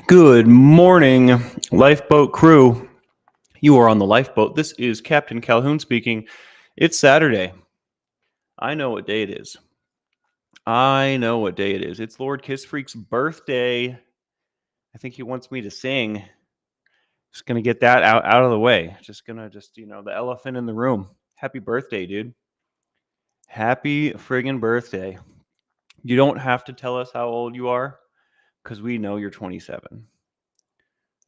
Good morning, lifeboat crew. You are on the lifeboat. This is Captain Calhoun speaking. It's Saturday. I know what day it is. It's Lord Kiss Freak's birthday. I think he wants me to sing. Just gonna get that out of the way. The elephant in the room. Happy birthday, dude. Happy friggin' birthday. You don't have to tell us how old you are, because we know you're 27.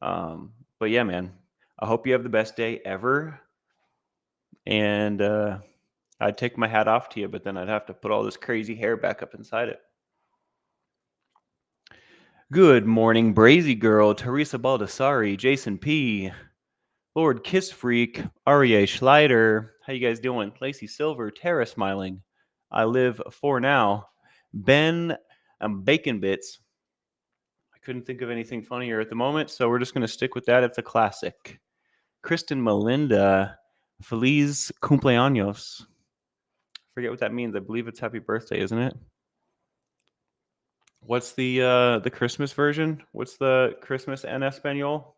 But yeah, man, I hope you have the best day ever. And I'd take my hat off to you, but then I'd have to put all this crazy hair back up inside it. Good morning, Brazy Girl, Teresa Baldassari, Jason P., Lord Kiss Freak, Aria Schleider. How you guys doing? Lacey Silver, Tara Smiling. I live for now. Ben Bacon Bits. I couldn't think of anything funnier at the moment, so we're just going to stick with that. It's a classic. Kristen Melinda, Feliz Cumpleaños. Forget what that means. I believe it's happy birthday, isn't it? What's the Christmas version? What's the Christmas en español?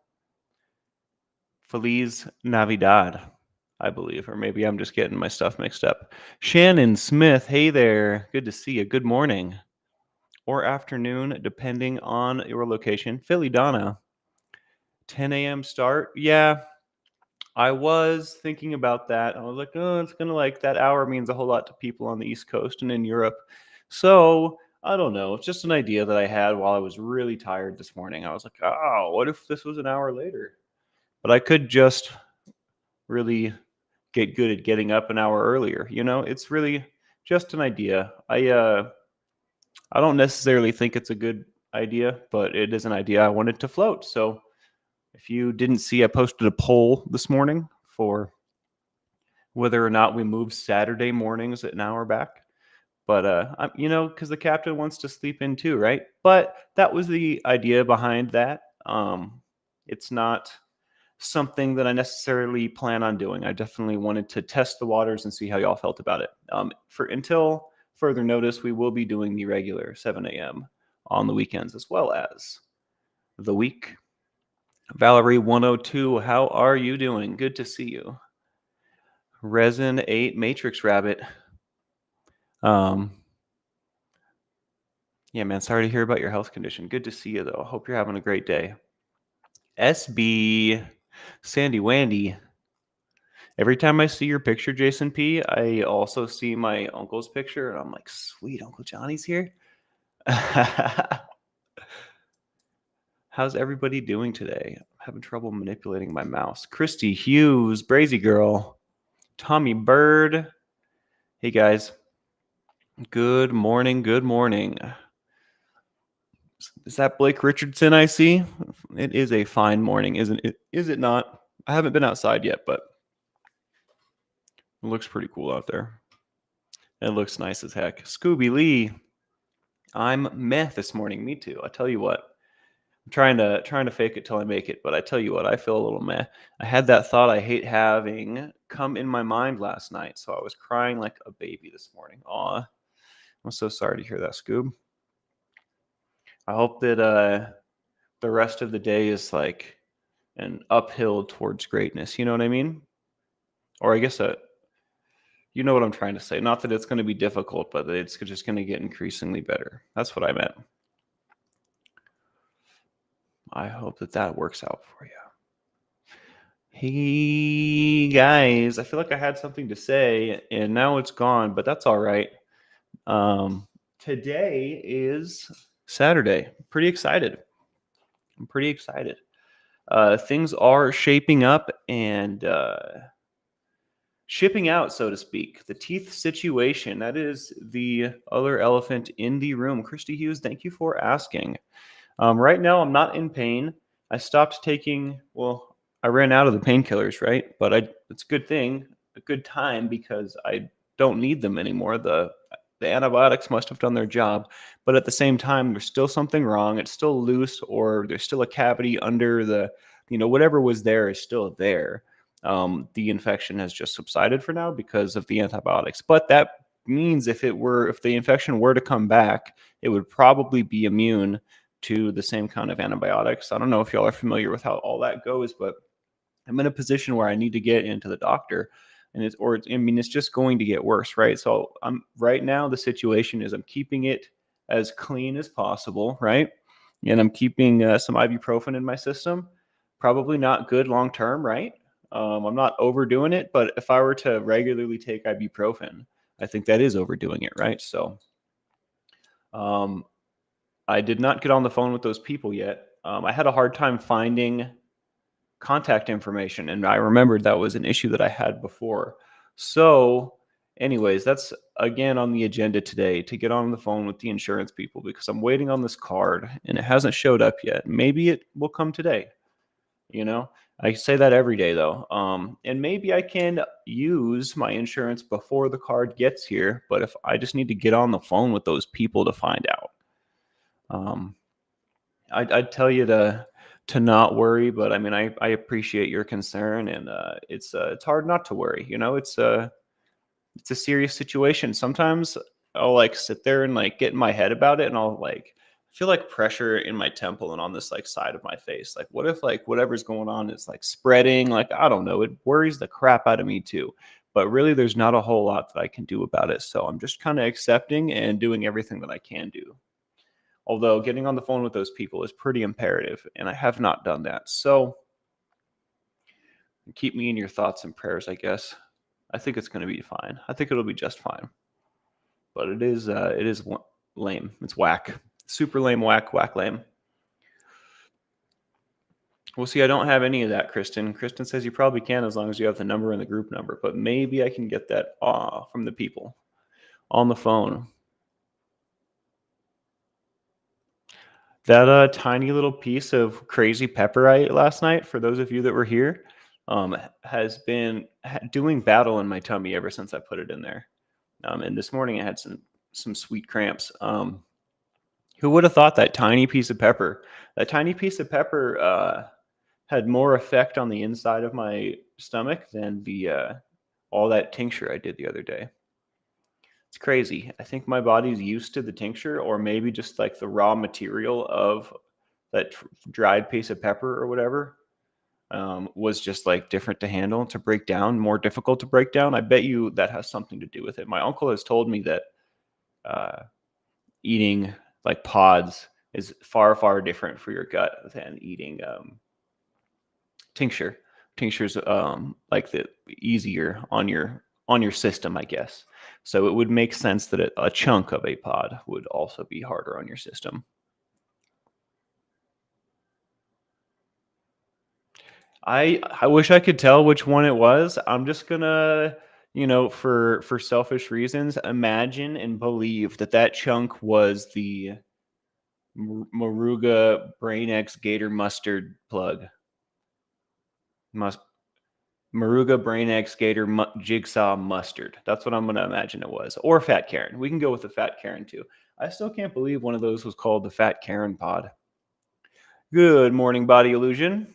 Feliz Navidad, I believe. Or maybe I'm just getting my stuff mixed up. Shannon Smith, hey there. Good to see you. Good morning. Or afternoon, depending on your location. Philly Donna, 10 a.m. start. Yeah, I was thinking about that. I was like, oh, it's going to that hour means a whole lot to people on the East Coast and in Europe. So I don't know. It's just an idea that I had while I was really tired this morning. I was like, oh, what if this was an hour later? But I could just really get good at getting up an hour earlier. It's really just an idea. I don't necessarily think it's a good idea, but it is an idea I wanted to float. So if you didn't see, I posted a poll this morning for whether or not we move Saturday mornings an hour back. But, because the captain wants to sleep in too, right? But that was the idea behind that. It's not something that I necessarily plan on doing. I definitely wanted to test the waters and see how y'all felt about it. Until further notice, we will be doing the regular 7 a.m. on the weekends as well as the week. Valerie 102, how are you doing? Good to see you. Resin 8 Matrix Rabbit. Yeah, man, sorry to hear about your health condition. Good to see you, though. I hope you're having a great day. SB Sandy Wandy. Every time I see your picture, Jason P., I also see my uncle's picture, and I'm like, sweet, Uncle Johnny's here? How's everybody doing today? I'm having trouble manipulating my mouse. Christy Hughes, Brazy Girl, Tommy Bird. Hey, guys. Good morning, good morning. Is that Blake Richardson I see? It is a fine morning, isn't it? Is it not? I haven't been outside yet, but it looks pretty cool out there. It looks nice as heck. Scooby Lee. I'm meh this morning. Me too. I tell you what. I'm trying to fake it till I make it, but I tell you what, I feel a little meh. I had that thought I hate having come in my mind last night, so I was crying like a baby this morning. Aw. I'm so sorry to hear that, Scoob. I hope that the rest of the day is like an uphill towards greatness. You know what I mean? Or I guess you know what I'm trying to say. Not that it's going to be difficult, but that it's just going to get increasingly better. That's what I meant. I hope that works out for you. Hey, guys. I feel like I had something to say, and now it's gone, but that's all right. Today is Saturday. I'm pretty excited. Things are shaping up and shipping out, so to speak. The teeth situation, that is the other elephant in the room. Christy Hughes, thank you for asking. Right now, I'm not in pain. I stopped taking, I ran out of the painkillers, right? But it's a good thing, a good time, because I don't need them anymore. The antibiotics must have done their job. But at the same time, there's still something wrong. It's still loose, or there's still a cavity under the, whatever was there is still there. The infection has just subsided for now because of the antibiotics. But that means if the infection were to come back, it would probably be immune to the same kind of antibiotics. I don't know if y'all are familiar with how all that goes, but I'm in a position where I need to get into the doctor, and it's just going to get worse, right? So I'm right now, the situation is I'm keeping it as clean as possible, right? And I'm keeping some ibuprofen in my system. Probably not good long term, right? I'm not overdoing it, but if I were to regularly take ibuprofen, I think that is overdoing it, right? So um, I did not get on the phone with those people yet. I had a hard time finding contact information, and I remembered that was an issue that I had before. So, anyways, that's again on the agenda today, to get on the phone with the insurance people, because I'm waiting on this card and it hasn't showed up yet. Maybe it will come today. You know, I say that every day though. And maybe I can use my insurance before the card gets here, but if I just need to get on the phone with those people to find out. Um, I'd tell you to not worry, but I mean, I appreciate your concern, and it's hard not to worry. You know, it's a serious situation. Sometimes I'll like sit there and like get in my head about it, and I'll like feel like pressure in my temple and on this like side of my face. Like, what if like whatever's going on is like spreading? Like, I don't know. It worries the crap out of me too. But really, there's not a whole lot that I can do about it. So I'm just kind of accepting and doing everything that I can do. Although getting on the phone with those people is pretty imperative, and I have not done that. So keep me in your thoughts and prayers, I guess. I think it's going to be fine. I think it'll be just fine. But it is lame. It's whack. Super lame, whack lame. Well, see, I don't have any of that, Kristen. Kristen says you probably can as long as you have the number and the group number, but maybe I can get that from the people on the phone. That tiny little piece of crazy pepper I ate last night, for those of you that were here, has been doing battle in my tummy ever since I put it in there. And this morning I had some sweet cramps. Who would have thought that tiny piece of pepper had more effect on the inside of my stomach than the all that tincture I did the other day. It's crazy. I think my body's used to the tincture, or maybe just like the raw material of that dried piece of pepper or whatever was just like different to handle, to break down, more difficult to break down. I bet you that has something to do with it. My uncle has told me that uh, eating like pods is far different for your gut than eating tincture. Tincture's like the easier on your system, I guess. So it would make sense that a chunk of a pod would also be harder on your system. I wish I could tell which one it was. I'm just gonna, for selfish reasons, imagine and believe that that chunk was the Maruga Brain X Gator Mustard plug. Must Maruga Brain X Gator Jigsaw Mustard. That's what I'm gonna imagine it was. Or Fat Karen. We can go with the Fat Karen too. I still can't believe one of those was called the Fat Karen pod. Good morning, Body Illusion.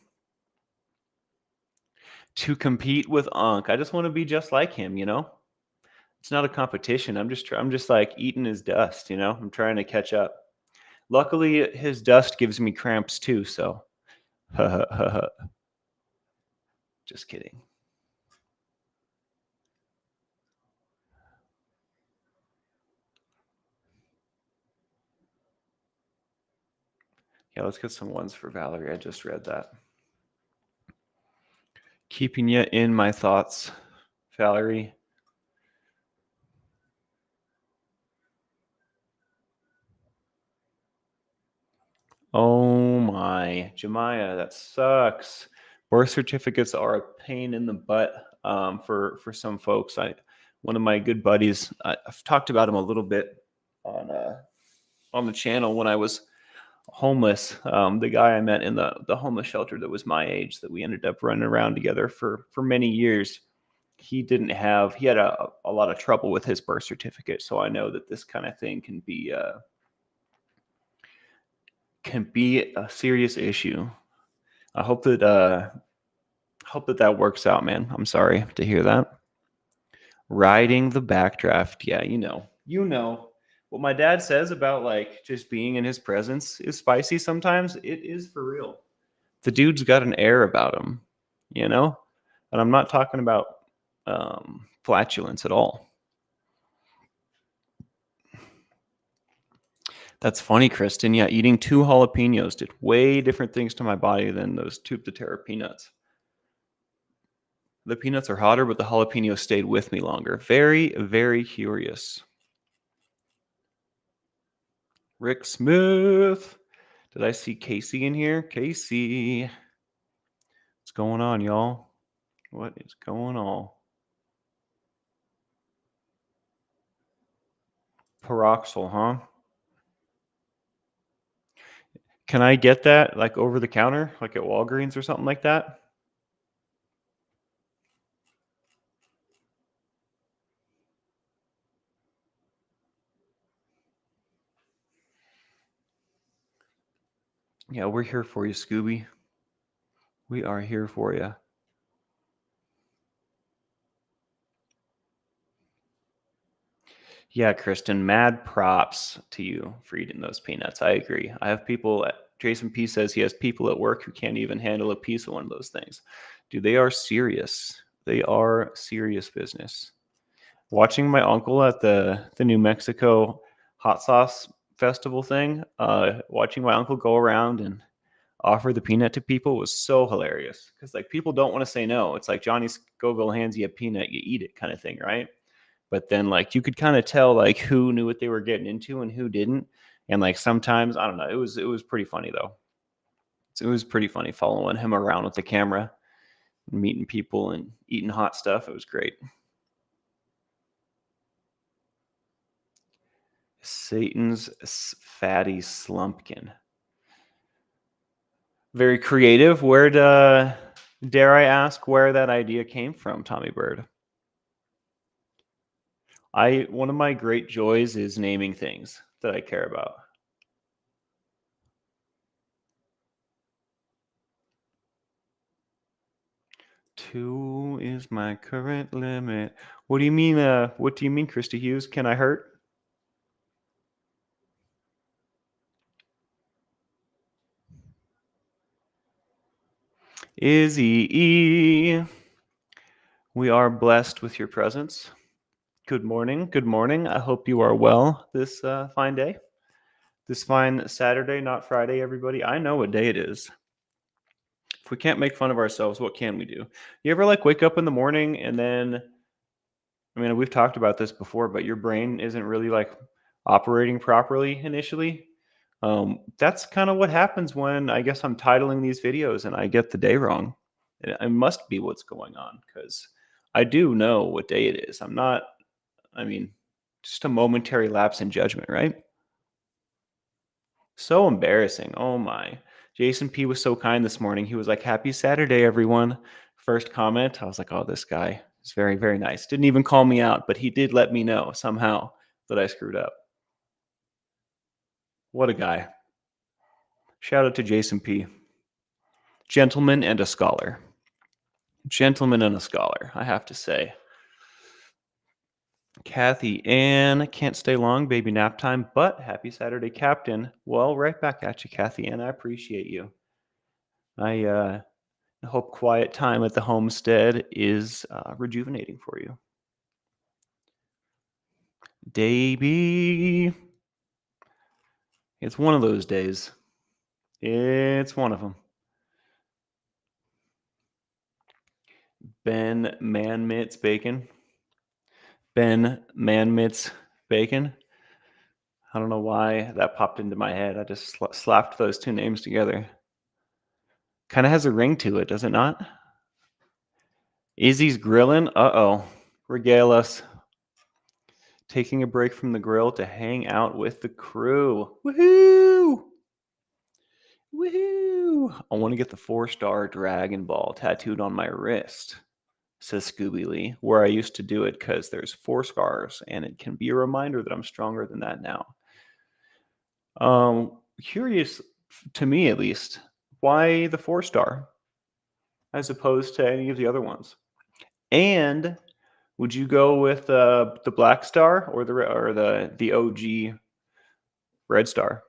To compete with Ankh. I just want to be just like him, It's not a competition. I'm just like eating his dust, I'm trying to catch up. Luckily, his dust gives me cramps too, so just kidding. Yeah, let's get some ones for Valerie. I just read that. Keeping you in my thoughts, Valerie. Oh my, Jemiah, that sucks. Birth certificates are a pain in the butt for some folks. One of my good buddies, I've talked about him a little bit on the channel when I was homeless. The guy I met in the homeless shelter that was my age, that we ended up running around together for many years. He had a lot of trouble with his birth certificate, so I know that this kind of thing can be a serious issue. I hope that that works out, man. I'm sorry to hear that. Riding the backdraft, yeah, you know. What my dad says about like just being in his presence is spicy sometimes. It is for real. The dude's got an air about him, you know? And I'm not talking about flatulence at all. That's funny, Kristen. Yeah, eating 2 jalapenos did way different things to my body than those tube de terra peanuts. The peanuts are hotter, but the jalapeno stayed with me longer. Very, very curious. Rick Smith. Did I see Casey in here? Casey. What's going on, y'all? What is going on? Peroxyl, huh? Can I get that like over the counter, like at Walgreens or something like that? Yeah, we're here for you, Scooby. We are here for you. Yeah, Kristen, mad props to you for eating those peanuts. I agree. I have people Jason P says he has people at work who can't even handle a piece of one of those things. Dude, they are serious. They are serious business. Watching my uncle at the New Mexico hot sauce festival thing, watching my uncle go around and offer the peanut to people was so hilarious because like people don't want to say no. It's like Johnny Scoville hands you a peanut, you eat it kind of thing, right? But then like you could kind of tell like who knew what they were getting into and who didn't. And like sometimes I don't know, it was pretty funny though. It was pretty funny following him around with the camera, meeting people and eating hot stuff. It was great. Satan's fatty slumpkin. Very creative. Dare I ask where that idea came from, Tommy Bird? One of my great joys is naming things that I care about. 2 is my current limit. What do you mean? What do you mean, Christy Hughes? Can I hurt? Izzy E. We are blessed with your presence. Good morning. Good morning. I hope you are well this fine day. This fine Saturday, not Friday, everybody. I know what day it is. If we can't make fun of ourselves, what can we do? You ever like wake up in the morning and then, I mean, we've talked about this before, but your brain isn't really like operating properly initially. That's kind of what happens when I guess I'm titling these videos and I get the day wrong. It must be what's going on because I do know what day it is. I'm not, I mean, just a momentary lapse in judgment, right? So embarrassing. Oh my. Jason P was so kind this morning. He was like, "Happy Saturday, everyone." First comment. I was like, "Oh, this guy is very, very nice." Didn't even call me out, but he did let me know somehow that I screwed up. What a guy. Shout out to Jason P. Gentleman and a scholar. Gentleman and a scholar, I have to say. Kathy Ann, can't stay long, baby nap time, but happy Saturday, Captain. Well, right back at you, Kathy Ann. I appreciate you. I hope quiet time at the homestead is rejuvenating for you. Davey. It's one of those days. It's one of them. Ben Manmitz Bacon. Ben Manmitz Bacon. I don't know why that popped into my head. I just slapped those two names together. Kind of has a ring to it, does it not? Izzy's grilling. Uh-oh. Regale us. Taking a break from the grill to hang out with the crew. Woohoo! Woohoo! I want to get the 4-star Dragon Ball tattooed on my wrist, says Scooby Lee, where I used to do it because there's 4 scars and it can be a reminder that I'm stronger than that now. Curious, to me at least, why the 4-star as opposed to any of the other ones? And Would you go with the Black Star or the OG Red Star?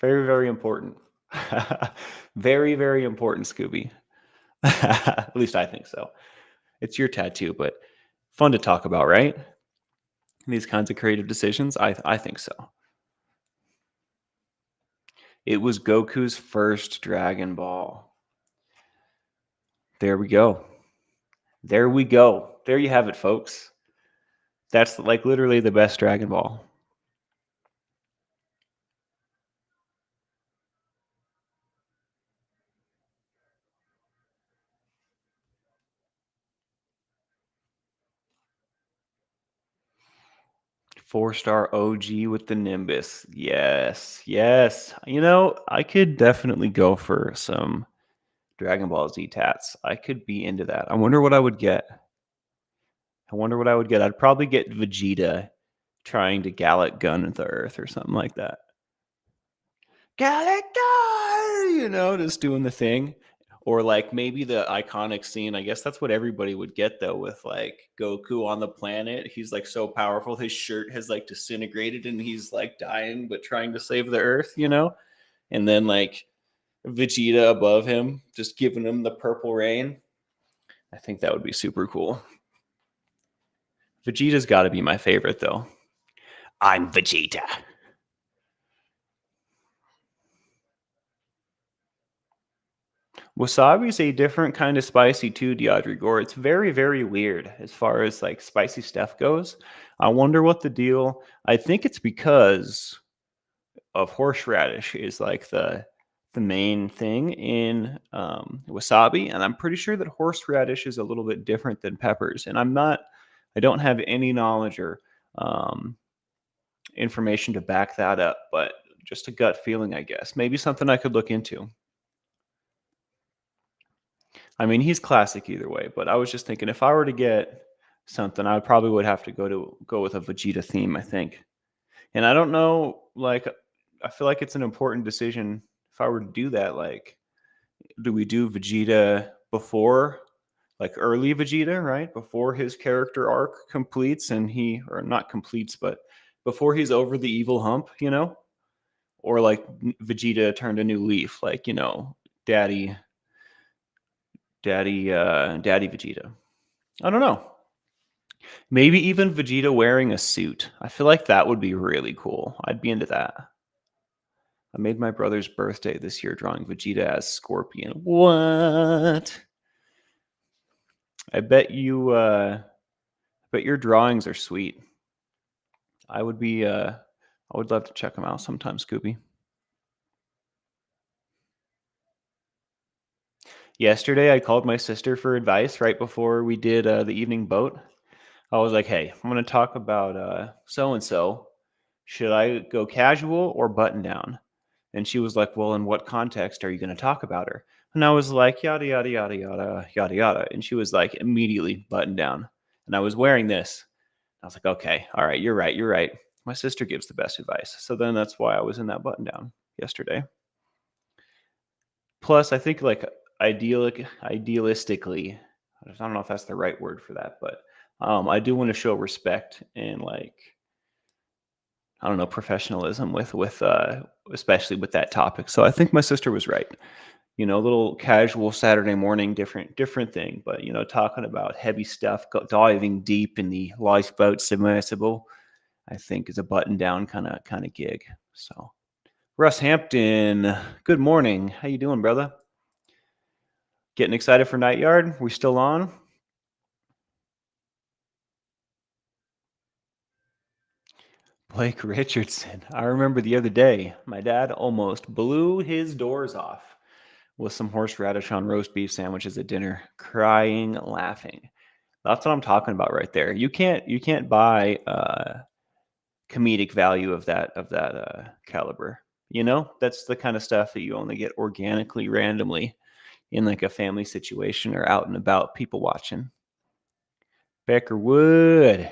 Very, very important. Very, very important, Scooby. At least I think so. It's your tattoo, but fun to talk about, right? These kinds of creative decisions. I think so. It was Goku's first Dragon Ball. There we go. There we go. There you have it, folks. That's like literally the best Dragon Ball. Four-star OG with the Nimbus. Yes, yes. I could definitely go for some Dragon Ball Z tats. I could be into that. I wonder what I would get. I'd probably get Vegeta trying to Gallic gun the Earth or something like that. Gallic gun, just doing the thing. Or like maybe the iconic scene. I guess that's what everybody would get though, with like Goku on the planet. He's like so powerful, his shirt has like disintegrated and he's like dying, but trying to save the Earth. And then like Vegeta above him, just giving him the purple rain. I think that would be super cool. Vegeta's got to be my favorite though. I'm Vegeta. Wasabi's a different kind of spicy too, Deaudre Gore. It's very, very weird as far as like spicy stuff goes. I wonder what the deal. I think it's because of horseradish is like the main thing in wasabi, and I'm pretty sure that horseradish is a little bit different than peppers. And I don't have any knowledge or um, information to back that up, but just a gut feeling, I guess. Maybe something I could look into. I mean, he's classic either way, but I was just thinking if I were to get something, I probably would have to go with a Vegeta theme, I think. And I don't know, like I feel like it's an important decision if I were to do that. Like, do we do Vegeta before, like early Vegeta, right? Before his character arc completes and or not completes, but before he's over the evil hump? Or like Vegeta turned a new leaf, like, daddy, daddy Vegeta. I don't know. Maybe even Vegeta wearing a suit. I feel like that would be really cool. I'd be into that. I made my brother's birthday this year drawing Vegeta as Scorpion. What? I bet your drawings are sweet. I would love to check them out sometime, Scooby. Yesterday I called my sister for advice right before we did the evening boat. I was like, "Hey, I'm going to talk about so and so. Should I go casual or button down?" And she was like, "Well, in what context are you going to talk about her?" And I was like, "Yada yada yada yada yada yada." And she was like, "Immediately button down." And I was wearing this. I was like, "Okay, all right, you're right, you're right." My sister gives the best advice. So then that's why I was in that button down yesterday. Plus, I think like idealistically, I don't know if that's the right word for that, but I do want to show respect and like I don't know, professionalism with especially with that topic. So I think my sister was right. A little casual Saturday morning, different thing, but talking about heavy stuff, diving deep in the lifeboat submersible, I think is a button down kind of gig. So Russ Hampton, good morning. How you doing, brother? Getting excited for Night Yard? We still on? Blake Richardson. I remember the other day, my dad almost blew his doors off with some horseradish on roast beef sandwiches at dinner, crying, laughing. That's what I'm talking about right there. You can't buy comedic value of that caliber. That's the kind of stuff that you only get organically, randomly in like a family situation or out and about, people watching. Becker Wood.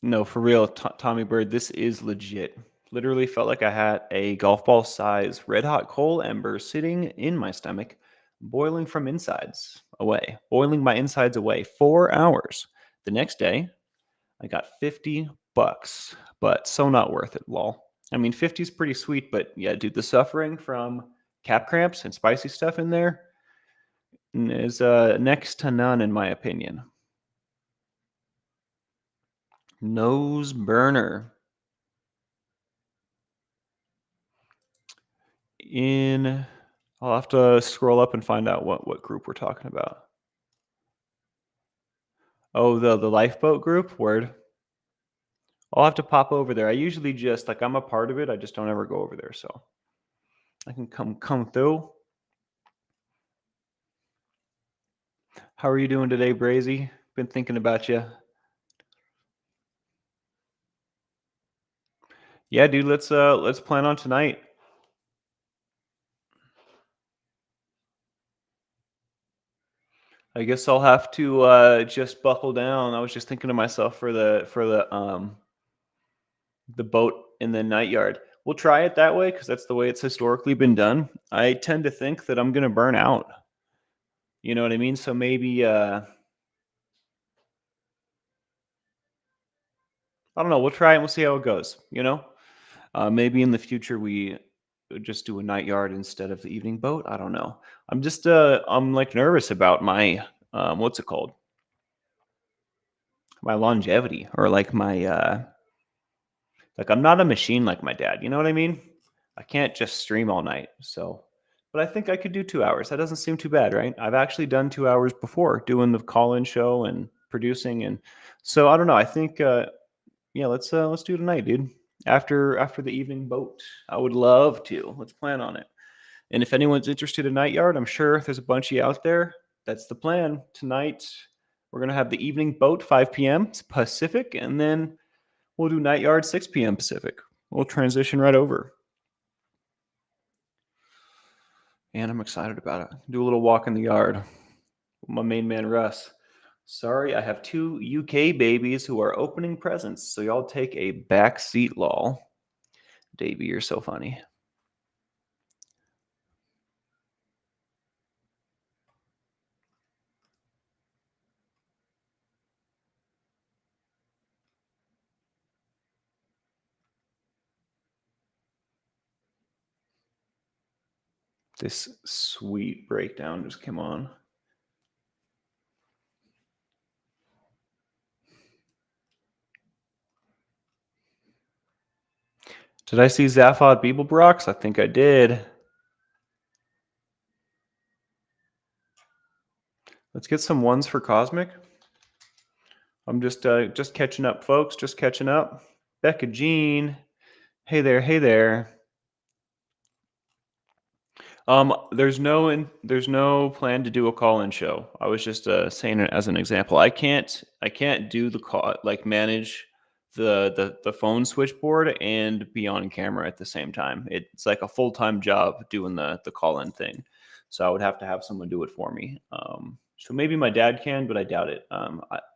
No, for real, Tommy Bird. This is legit. Literally felt like I had a golf ball size red hot coal ember sitting in my stomach, boiling my insides away 4 hours. The next day, I got 50 bucks, but so not worth it, lol. I mean, 50 is pretty sweet, but yeah, dude, the suffering from cap cramps and spicy stuff in there is next to none, in my opinion. Nose burner. In, I'll have to scroll up and find out what group we're talking about. Oh, the lifeboat group? Word. I'll have to pop over there. I usually just like I'm a part of it. I just don't ever go over there, so I can come through. How are you doing today, Brazy? Been thinking about you. Yeah, dude, let's plan on tonight. I guess I'll have to just buckle down. I was just thinking to myself for the boat in the night yard. We'll try it that way because that's the way it's historically been done. I tend to think that I'm gonna burn out. You know what I mean? So maybe I don't know. We'll try it and we'll see how it goes. Maybe in the future we just do a night yard instead of the evening boat. I don't know. I'm like nervous about my what's it called? My longevity or like I'm not a machine like my dad. You know what I mean? I can't just stream all night. So, but I think I could do 2 hours. That doesn't seem too bad, right? I've actually done 2 hours before doing the call-in show and producing, and so I don't know. I think yeah, let's do it tonight, dude. After the evening boat, I would love to. Let's plan on it. And if anyone's interested in night yard, I'm sure there's a bunch of you out there. That's the plan tonight. We're gonna have the evening boat 5 p.m. Pacific, and then we'll do night yard 6 p.m. Pacific. We'll transition right over. And I'm excited about it. Do a little walk in the yard with my main man Russ. Sorry, I have two UK babies who are opening presents, so y'all take a back seat, lol. Davey, you're so funny. This sweet breakdown just came on. Did I see Zaphod Beeblebrox? I think I did. Let's get some ones for Cosmic. I'm just catching up, folks. Just catching up. Becca Jean. Hey there, hey there. There's no plan to do a call-in show. I was just saying it as an example. I can't do the call like manage the phone switchboard and be on camera at the same time. It's like a full-time job doing the call-in thing. So I would have to have someone do it for me. So maybe my dad can, but I doubt it.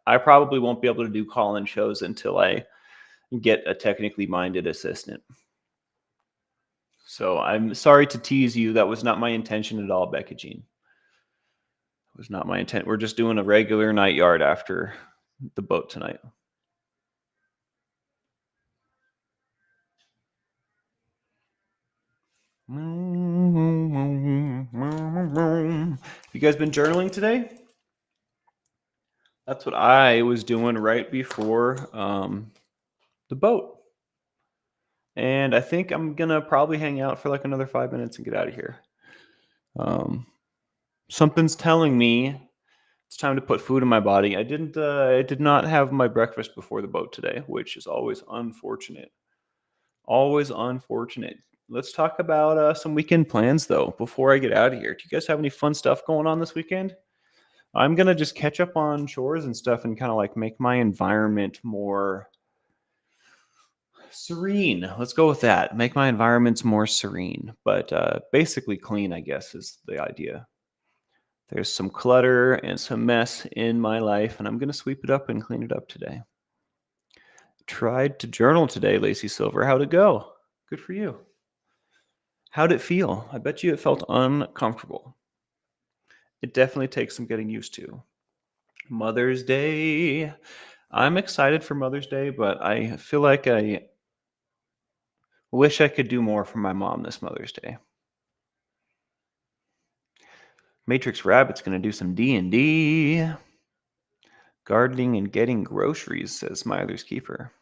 I probably won't be able to do call-in shows until I get a technically minded assistant. So I'm sorry to tease you. That was not my intention at all, Becca Jean. It was not my intent. We're just doing a regular night yard after the boat tonight. Have you guys been journaling today? That's what I was doing right before the boat. And I think I'm going to probably hang out for like another 5 minutes and get out of here. Something's telling me it's time to put food in my body. I did not have my breakfast before the boat today, which is always unfortunate. Always unfortunate. Let's talk about some weekend plans though before I get out of here. Do you guys have any fun stuff going on this weekend? I'm gonna just catch up on chores and stuff and kind of like make my environment more serene. Let's go with that. Make my environments more serene, but basically clean, I guess, is the idea. There's some clutter and some mess in my life, and I'm going to sweep it up and clean it up today. Tried to journal today, Lacey Silver. How'd it go? Good for you. How'd it feel? I bet you it felt uncomfortable. It definitely takes some getting used to. Mother's Day. I'm excited for Mother's Day, but I feel like I wish I could do more for my mom this Mother's Day. Matrix Rabbit's gonna do some D&D. Gardening and getting groceries, says Smiler's Keeper.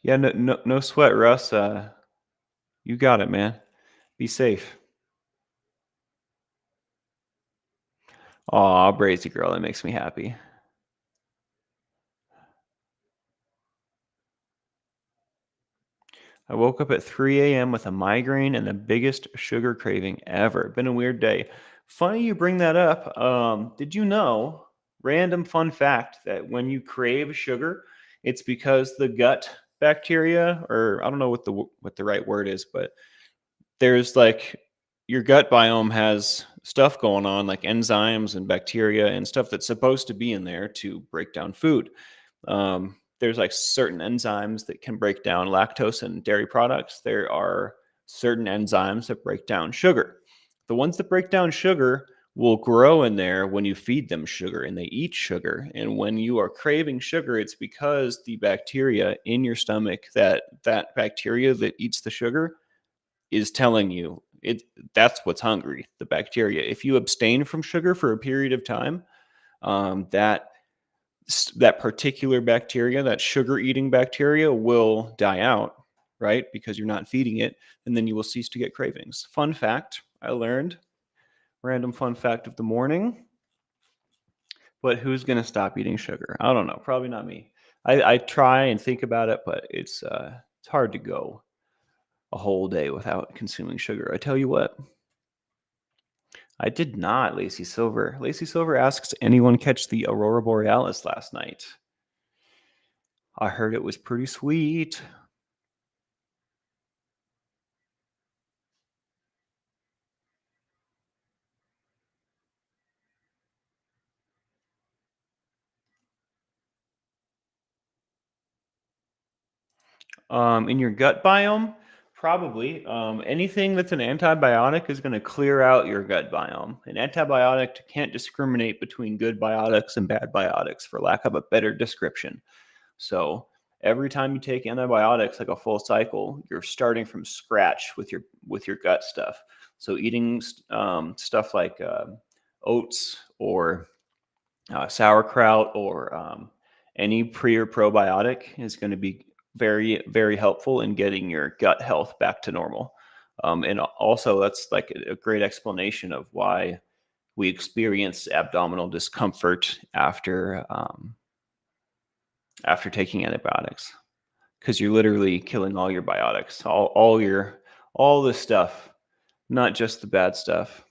Yeah, no sweat, Russ. You got it, man. Be safe. Aw, Brazy girl, that makes me happy. I woke up at 3 a.m. with a migraine and the biggest sugar craving ever. Been a weird day. Funny you bring that up. Did you know, random fun fact, that when you crave sugar, it's because the gut bacteria, or I don't know what the right word is, but there's like your gut biome has stuff going on like enzymes and bacteria and stuff that's supposed to be in there to break down food. There's like certain enzymes that can break down lactose in dairy products. There are certain enzymes that break down sugar. The ones that break down sugar will grow in there when you feed them sugar and they eat sugar. And when you are craving sugar, it's because the bacteria in your stomach, that bacteria that eats the sugar, is telling you that's what's hungry, the bacteria. If you abstain from sugar for a period of time, that that particular bacteria, that sugar eating bacteria, will die out, right? Because you're not feeding it, and then you will cease to get cravings. Fun fact I learned, random fun fact of the morning. But who's going to stop eating sugar? I don't know. Probably not me. I try and think about it, but it's hard to go a whole day without consuming sugar. I tell you what, I did not, Lacey Silver. Lacey Silver asks, anyone catch the Aurora Borealis last night? I heard it was pretty sweet. In your gut biome, probably. Anything that's an antibiotic is going to clear out your gut biome. An antibiotic can't discriminate between good biotics and bad biotics, for lack of a better description. So every time you take antibiotics, like a full cycle, you're starting from scratch with your gut stuff. So eating stuff like oats or sauerkraut or any pre or probiotic is going to be very, very helpful in getting your gut health back to normal. And also, that's like a great explanation of why we experience abdominal discomfort after taking antibiotics, because you're literally killing all your biotics, all this stuff, not just the bad stuff.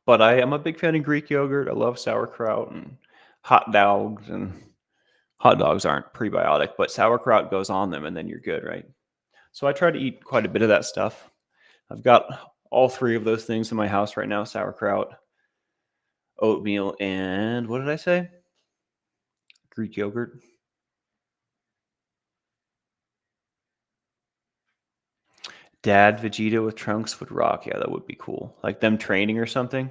But I am a big fan of Greek yogurt. I love sauerkraut and hot dogs, and hot dogs aren't prebiotic, but sauerkraut goes on them, and then you're good, right? So I try to eat quite a bit of that stuff. I've got all three of those things in my house right now: sauerkraut, oatmeal, and what did I say? Greek yogurt. Dad Vegeta with trunks would rock. Yeah, that would be cool. Like them training or something.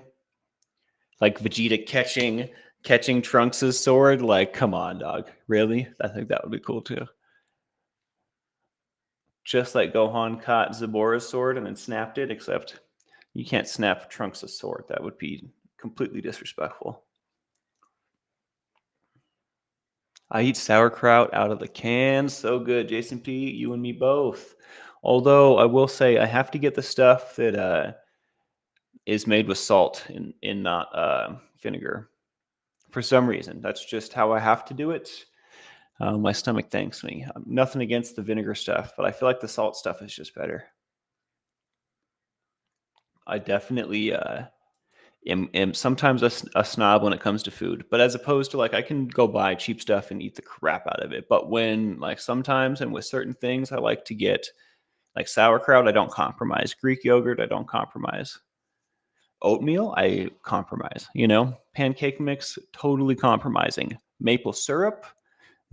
Like Vegeta catching Trunks' sword. Like, come on, dog. Really? I think that would be cool too. Just like Gohan caught Zabora's sword and then snapped it, except you can't snap Trunks' sword. That would be completely disrespectful. I eat sauerkraut out of the can. So good, Jason P. You and me both. Although I will say I have to get the stuff that is made with salt in not vinegar. For some reason, that's just how I have to do it. My stomach thanks me. Nothing against the vinegar stuff, but I feel like the salt stuff is just better. I definitely am sometimes a snob when it comes to food, but as opposed to like I can go buy cheap stuff and eat the crap out of it. But when like sometimes and with certain things, I like to get like sauerkraut. I don't compromise. Greek yogurt. I don't compromise. Oatmeal, I compromise, you know? Pancake mix, totally compromising. Maple syrup,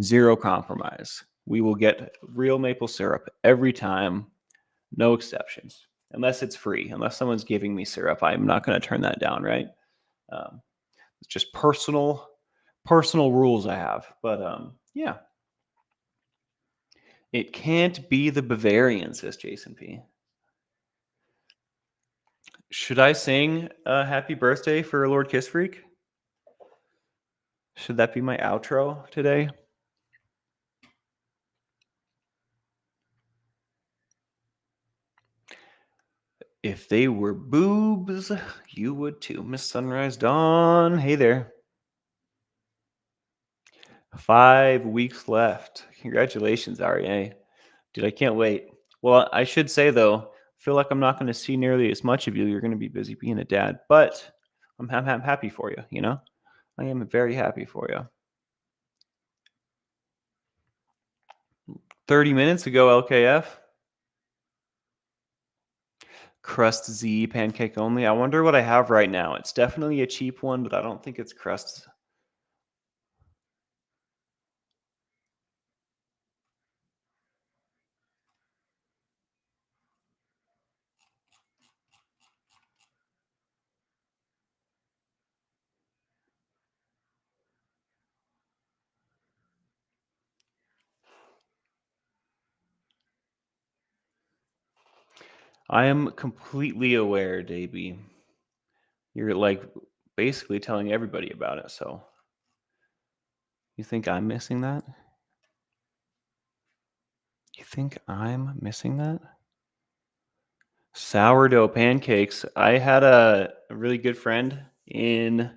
zero compromise. We will get real maple syrup every time, no exceptions. Unless it's free, unless someone's giving me syrup, I'm not going to turn that down, right? Um, it's just personal rules I have. But yeah, it can't be the Bavarian, says Jason P. Should I sing Happy Birthday for Lord Kiss Freak? Should that be my outro today? If they were boobs, you would too. Miss Sunrise Dawn. Hey there. 5 weeks left. Congratulations, REA. Dude, I can't wait. Well, I should say, though, I feel like I'm not going to see nearly as much of you. You're going to be busy being a dad. But I'm happy for you, you know? I am very happy for you. 30 minutes ago, LKF. Crust Z pancake only. I wonder what I have right now. It's definitely a cheap one, but I don't think it's crust. I am completely aware, Davey. You're like basically telling everybody about it. So you think I'm missing that? You think I'm missing that? Sourdough pancakes. I had a really good friend in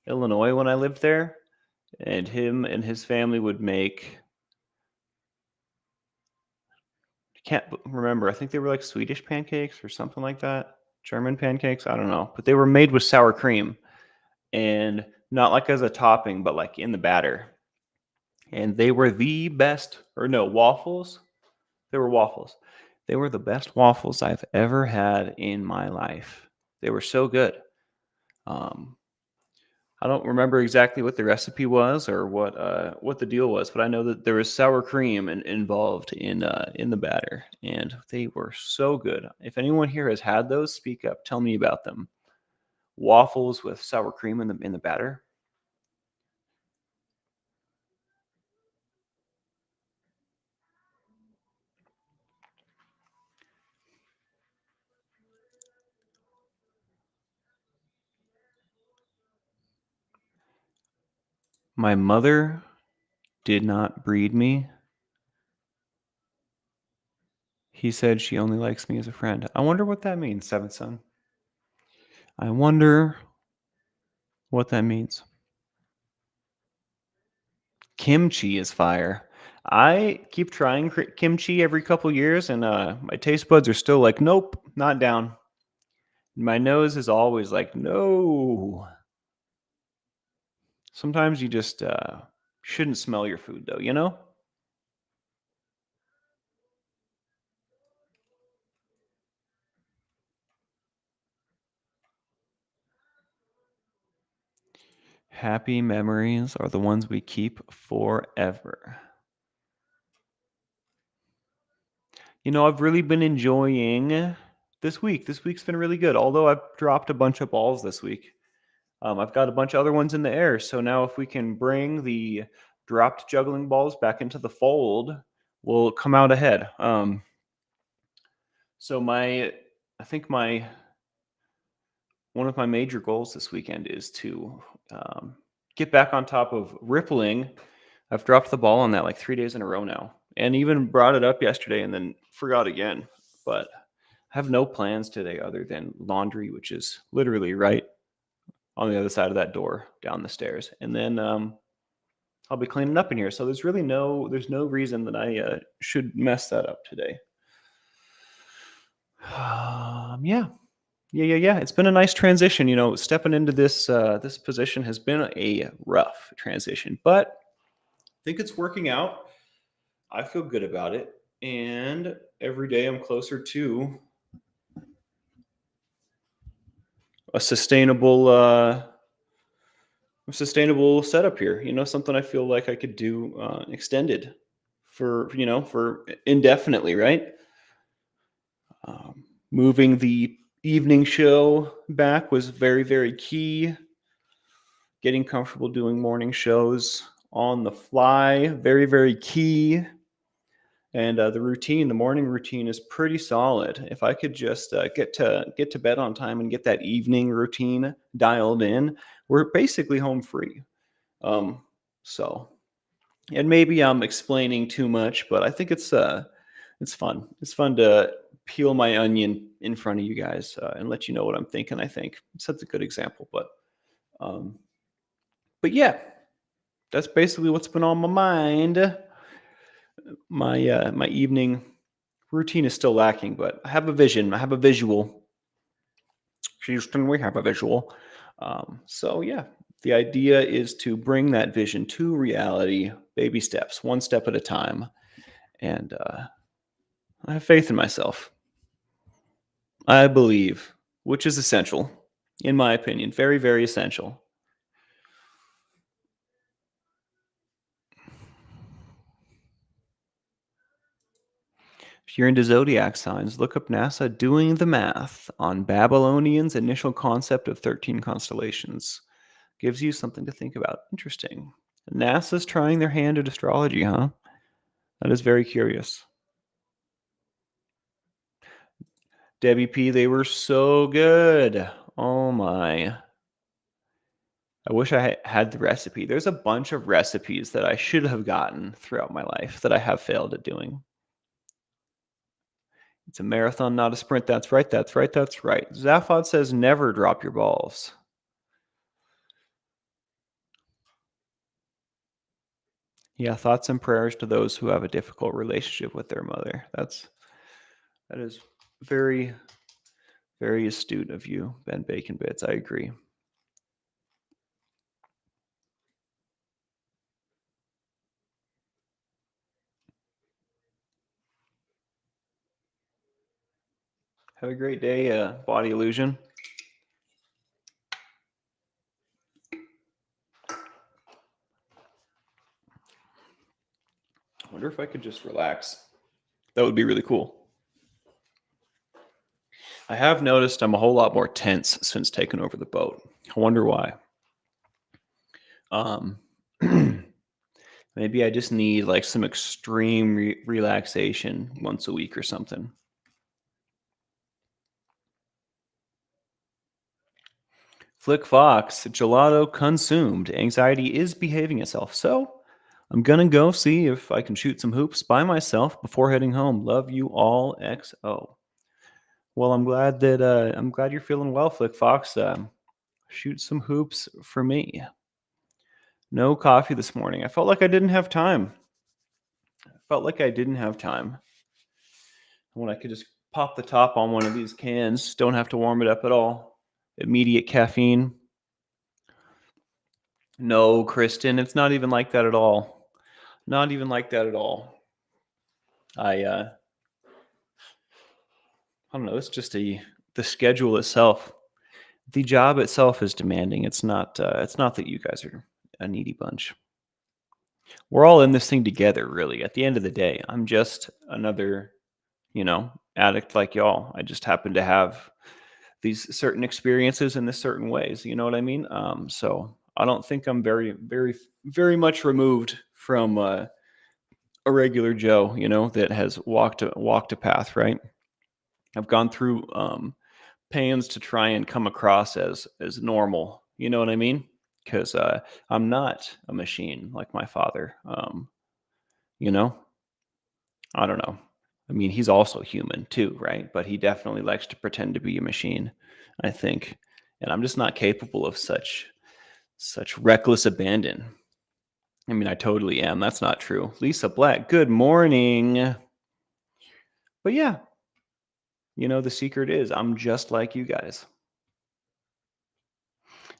Illinois when I lived there, and him and his family would make. I can't remember. I think they were like Swedish pancakes or something like that. German pancakes. I don't know, but they were made with sour cream and not like as a topping, but like in the batter. And they were the best, or no, waffles. They were waffles. They were the best waffles I've ever had in my life. They were so good. Um, I don't remember exactly what the recipe was or what the deal was, but I know that there was sour cream involved in the batter, and they were so good. If anyone here has had those, speak up. Tell me about them. Waffles with sour cream in the batter. My mother did not breed me. He said she only likes me as a friend. I wonder what that means, seventh son. I wonder what that means. Kimchi is fire. I keep trying kimchi every couple years, and my taste buds are still like, nope, not down. My nose is always like, no. Sometimes you just shouldn't smell your food, though, you know? Happy memories are the ones we keep forever. You know, I've really been enjoying this week. This week's been really good, although I've dropped a bunch of balls this week. I've got a bunch of other ones in the air. So now, if we can bring the dropped juggling balls back into the fold, we'll come out ahead. So I think one of my major goals this weekend is to get back on top of rippling. I've dropped the ball on that like 3 days in a row now, and even brought it up yesterday and then forgot again. But I have no plans today other than laundry, which is literally right on the other side of that door down the stairs, and then I'll be cleaning up in here. So there's no reason that I should mess that up today. Yeah. Yeah. It's been a nice transition. You know, stepping into this position has been a rough transition, but I think it's working out. I feel good about it, and every day I'm closer to a sustainable setup here. Something I feel like I could do extended for indefinitely, right? Moving the evening show back was very, very key. Getting comfortable doing morning shows on the fly, very, very key. And the morning routine is pretty solid. If I could just get to bed on time and get that evening routine dialed in, we're basically home free. Um, so, and maybe I'm explaining too much, but I think it's fun. It's fun to peel my onion in front of you guys and let you know what I'm thinking. I think that's a good example, um, but yeah, that's basically what's been on my mind. My evening routine is still lacking, but I have a vision. I have a visual. Houston, we have a visual. So yeah, the idea is to bring that vision to reality, baby steps, one step at a time, and I have faith in myself. I believe, which is essential, in my opinion, very, very essential. If you're into zodiac signs, look up NASA doing the math on Babylonians' initial concept of 13 constellations. Gives you something to think about. Interesting. NASA's trying their hand at astrology, huh? That is very curious. Debbie P, they were so good. Oh my. I wish I had the recipe. There's a bunch of recipes that I should have gotten throughout my life that I have failed at doing. It's a marathon, not a sprint. That's right. That's right. That's right. Zaphod says never drop your balls. Yeah, thoughts and prayers to those who have a difficult relationship with their mother. That is very, very astute of you, Ben Bacon Bits. I agree. Have a great day, Body Illusion. I wonder if I could just relax. That would be really cool. I have noticed I'm a whole lot more tense since taking over the boat. I wonder why. Um, maybe I just need like some extreme relaxation once a week or something. Flick Fox, gelato consumed. Anxiety is behaving itself. So I'm going to go see if I can shoot some hoops by myself before heading home. Love you all, XO. Well, I'm glad you're feeling well, Flick Fox. Shoot some hoops for me. No coffee this morning. I felt like I didn't have time. When I could just pop the top on one of these cans, don't have to warm it up at all. Immediate caffeine. No, Kristen, it's not even like that at all. Not even like that at all. I don't know. It's just the schedule itself. The job itself is demanding. It's not. It's not that you guys are a needy bunch. We're all in this thing together, really. At the end of the day, I'm just another, addict like y'all. I just happen to have these certain experiences in this certain ways. You know what I mean? So I don't think I'm very, very, very much removed from a regular Joe. That has walked a path. Right. I've gone through pains to try and come across as normal. You know what I mean? Because I'm not a machine like my father. You know, I don't know. I mean, he's also human too, right? But he definitely likes to pretend to be a machine, I think. And I'm just not capable of such reckless abandon. I mean, I totally am. That's not true. Lisa Black, good morning. But yeah, the secret is I'm just like you guys.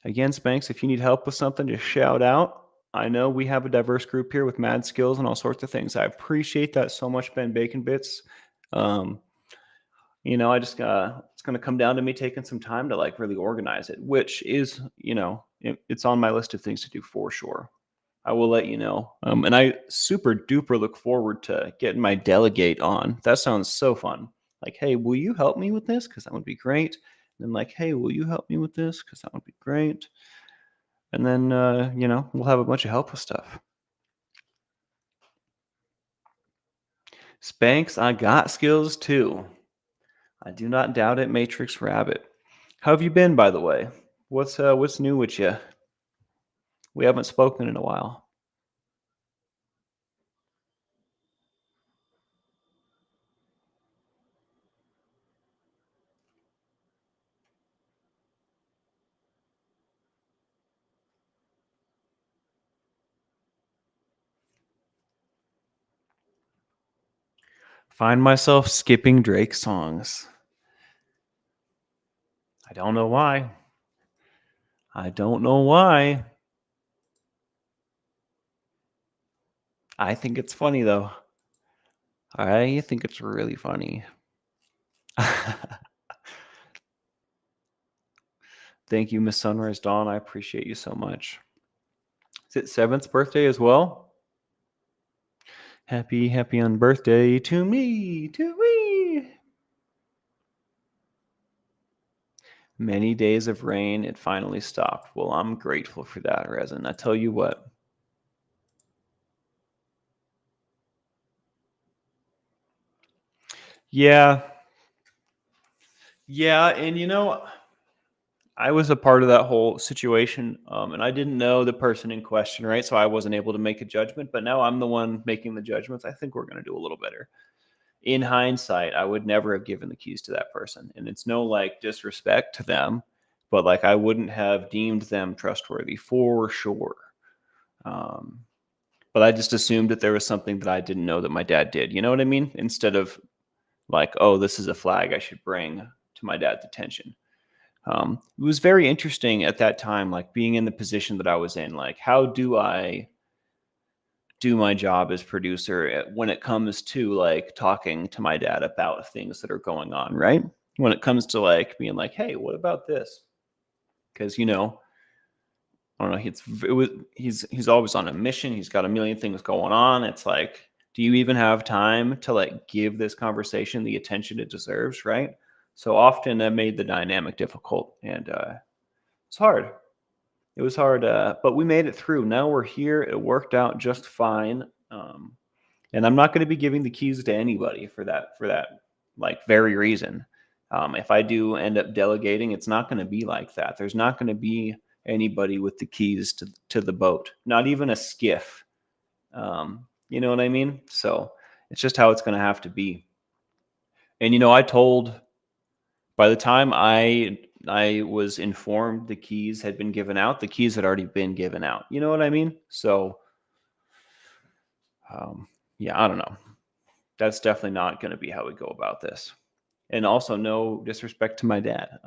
Again, Spanx, if you need help with something, just shout out. I know we have a diverse group here with mad skills and all sorts of things. I appreciate that so much, Ben Bacon Bits. I just it's going to come down to me taking some time to like really organize it, which is, it's on my list of things to do for sure. I will let you know. And I super duper look forward to getting my delegate on. That sounds so fun. Like, hey, will you help me with this? Because that would be great. And then like, hey, will you help me with this? Because that would be great. And then, we'll have a bunch of help with stuff. Spanx, I got skills too. I do not doubt it, Matrix Rabbit. How have you been, by the way? What's new with you? We haven't spoken in a while. Find myself skipping Drake songs. I don't know why. I don't know why. I think it's funny though. I think it's really funny. Thank you, Miss Sunrise Dawn. I appreciate you so much. Is it 7th birthday as well? Happy on birthday to me, to me. Many days of rain, it finally stopped. Well, I'm grateful for that, Resin. I tell you what. Yeah. Yeah, and I was a part of that whole situation, and I didn't know the person in question, right? So I wasn't able to make a judgment, but now I'm the one making the judgments. I think we're going to do a little better. In hindsight, I would never have given the keys to that person. And it's no like disrespect to them, but like I wouldn't have deemed them trustworthy for sure. Um, but I just assumed that there was something that I didn't know that my dad did. You know what I mean? Instead of like, oh, this is a flag I should bring to my dad's attention. It was very interesting at that time, like being in the position that I was in. Like, how do I do my job as producer when it comes to like talking to my dad about things that are going on, right? When it comes to like being like, hey, what about this? Because I don't know, he's always on a mission. He's got a million things going on. It's like, do you even have time to like give this conversation the attention it deserves, right? So often that made the dynamic difficult, and it's hard. It was hard, but we made it through. Now we're here. It worked out just fine. And I'm not going to be giving the keys to anybody for that like very reason. If I do end up delegating, it's not going to be like that. There's not going to be anybody with the keys to the boat, not even a skiff. You know what I mean? So it's just how it's going to have to be. And I told by the time I was informed the keys had been given out, the keys had already been given out. You know what I mean? So yeah, I don't know. That's definitely not going to be how we go about this. And also, no disrespect to my dad.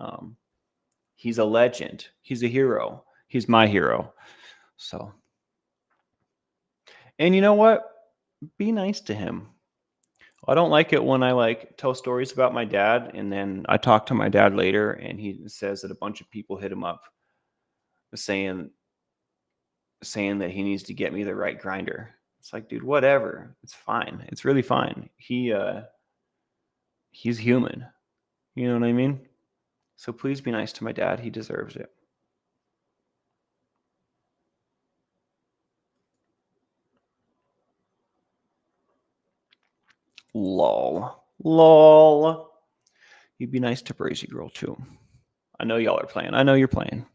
He's a legend. He's a hero. He's my hero. So, and you know what? Be nice to him. I don't like it when I like tell stories about my dad and then I talk to my dad later and he says that a bunch of people hit him up saying saying that he needs to get me the right grinder. It's like, dude, whatever. It's fine. It's really fine. He's human. You know what I mean? So please be nice to my dad. He deserves it. Lol. Lol. You'd be nice to Brazy Girl too. I know y'all are playing. I know you're playing.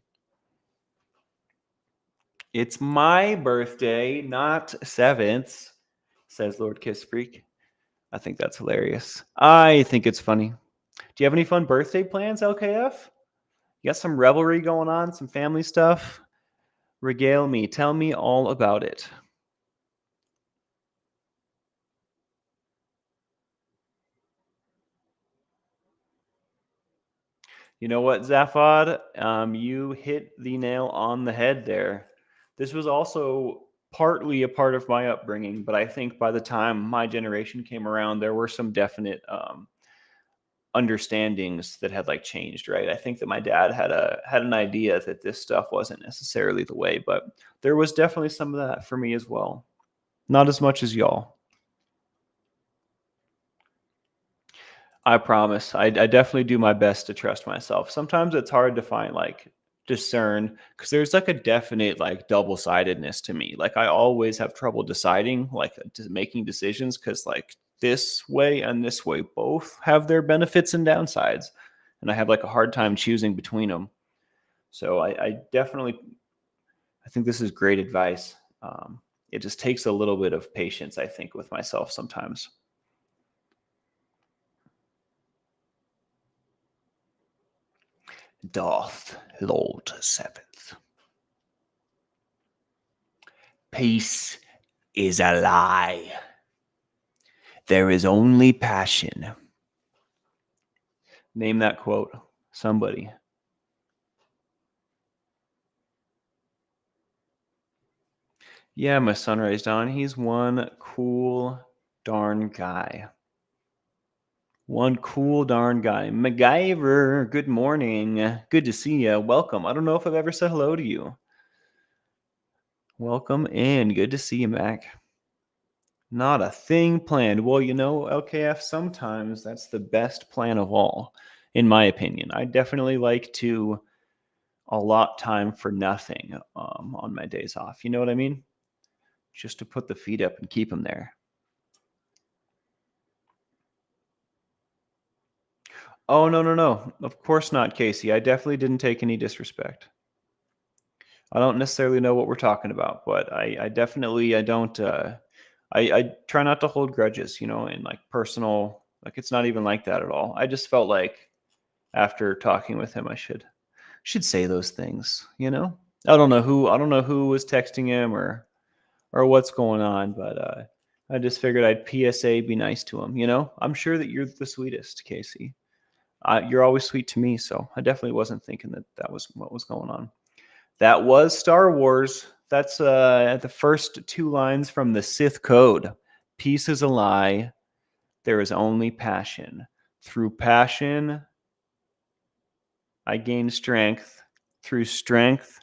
It's my birthday, not 7th, says Lord Kiss Freak. I think that's hilarious. I think it's funny. Do you have any fun birthday plans, LKF? You got some revelry going on, some family stuff? Regale me. Tell me all about it. You know what, Zaphod? You hit the nail on the head there. This was also partly a part of my upbringing, but I think by the time my generation came around, there were some definite understandings that had like changed, right? I think that my dad had an idea that this stuff wasn't necessarily the way, but there was definitely some of that for me as well. Not as much as y'all. I promise. I definitely do my best to trust myself. Sometimes it's hard to find like discern because there's like a definite like double-sidedness to me. Like I always have trouble deciding, like just making decisions because like this way and this way both have their benefits and downsides. And I have like a hard time choosing between them. So I definitely I think this is great advice. It just takes a little bit of patience, I think, with myself sometimes. Darth Lord Seventh. Peace is a lie. There is only passion. Name that quote. Somebody. Yeah, my sunrise Don. He's one cool darn guy. One cool darn guy. MacGyver, good morning. Good to see you. Welcome. I don't know if I've ever said hello to you. Welcome in. Good to see you, Mac. Not a thing planned. Well, LKF, sometimes that's the best plan of all, in my opinion. I definitely like to allot time for nothing on my days off. You know what I mean? Just to put the feet up and keep them there. Oh, no, no, no. Of course not, Casey. I definitely didn't take any disrespect. I don't necessarily know what we're talking about, but I definitely, I don't, I try not to hold grudges, and like personal, like it's not even like that at all. I just felt like after talking with him, I should say those things, I don't know who was texting him or what's going on, but I just figured I'd PSA be nice to him, I'm sure that you're the sweetest, Casey. You're always sweet to me, so I definitely wasn't thinking that was what was going on. That was Star Wars. That's the first two lines from the Sith Code. Peace is a lie. There is only passion. Through passion, I gain strength. Through strength,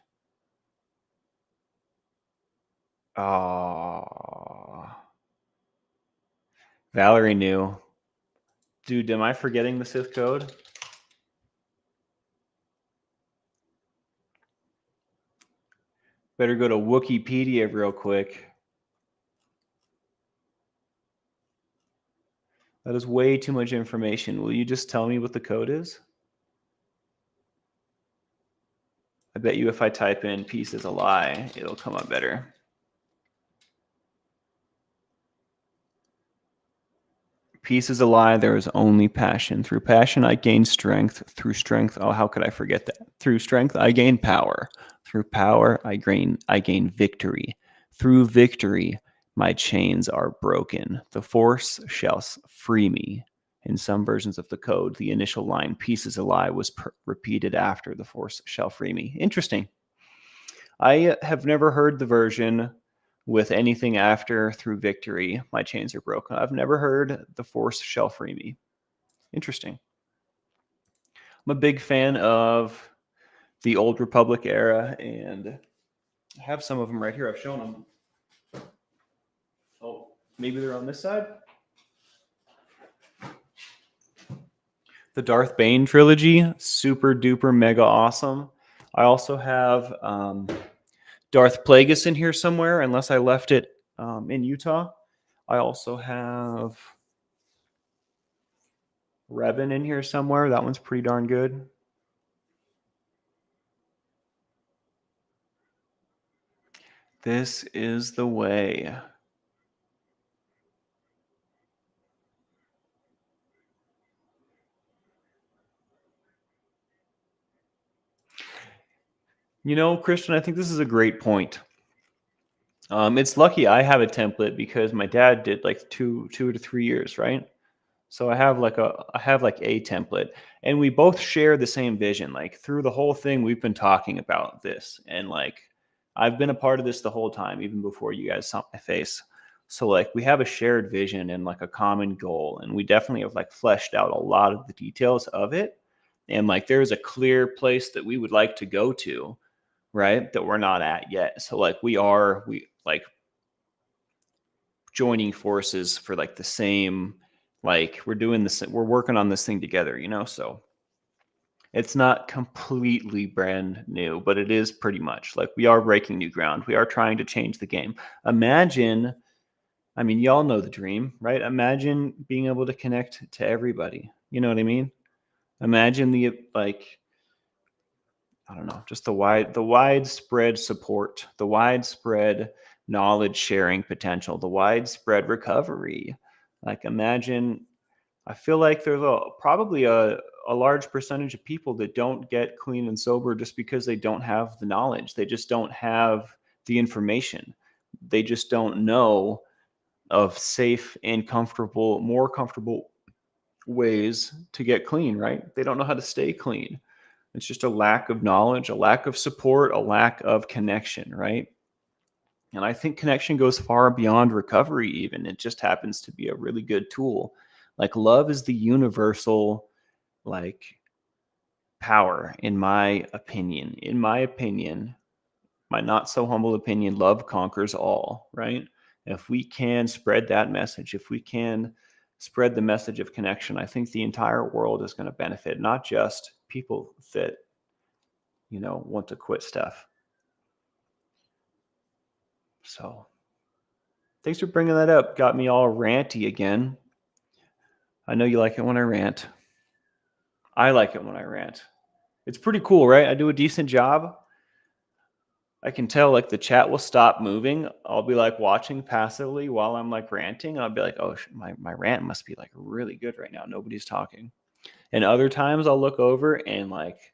Valerie knew. Dude, am I forgetting the Sith Code? Better go to Wikipedia real quick. That is way too much information. Will you just tell me what the code is? I bet you if I type in peace is a lie, it'll come up better. Peace is a lie. There is only passion. Through passion, I gain strength. Through strength, oh, how could I forget that? Through strength, I gain power. Through power, I gain victory. Through victory, my chains are broken. The force shall free me. In some versions of the code, the initial line, peace is a lie, was repeated after the force shall free me. Interesting. I have never heard the version with anything after through victory, my chains are broken. I've never heard the force shall free me. Interesting. I'm a big fan of the Old Republic era, and I have some of them right here. I've shown them. Oh, maybe they're on this side? The Darth Bane trilogy, super duper mega awesome. I also have Darth Plagueis in here somewhere, unless I left it in Utah. I also have Revan in here somewhere. That one's pretty darn good. This is the way. Christian, I think this is a great point. It's lucky I have a template because my dad did like 2 to 3 years, right? So I have like a template, and we both share the same vision. Like through the whole thing, we've been talking about this, and like I've been a part of this the whole time, even before you guys saw my face. So like we have a shared vision and like a common goal, and we definitely have like fleshed out a lot of the details of it. And like there's a clear place that we would like to go to, right? That we're not at yet. So like we like joining forces for like the same, like we're doing this, we're working on this thing together, So it's not completely brand new, but it is pretty much like we are breaking new ground. We are trying to change the game. Imagine, I mean, y'all know the dream, right? Imagine being able to connect to everybody. You know what I mean? Imagine the like, I don't know, just the widespread support, the widespread knowledge sharing potential, the widespread recovery. Like imagine, I feel like there's probably a large percentage of people that don't get clean and sober just because they don't have the knowledge. They just don't have the information. They just don't know of safe and comfortable, more comfortable ways to get clean, right? They don't know how to stay clean. It's just a lack of knowledge, a lack of support, a lack of connection, right? And I think connection goes far beyond recovery, even. It just happens to be a really good tool. Like love is the universal, like, power, in my opinion. In my opinion, my not so humble opinion, love conquers all, right? If we can spread that message, if we can spread the message of connection, I think the entire world is going to benefit, not just people that, want to quit stuff. So thanks for bringing that up. Got me all ranty again. I know you like it when I rant. I like it when I rant. It's pretty cool, right? I do a decent job. I can tell like the chat will stop moving. I'll be like watching passively while I'm like ranting. And I'll be like, oh, my rant must be like really good right now. Nobody's talking. And other times I'll look over and like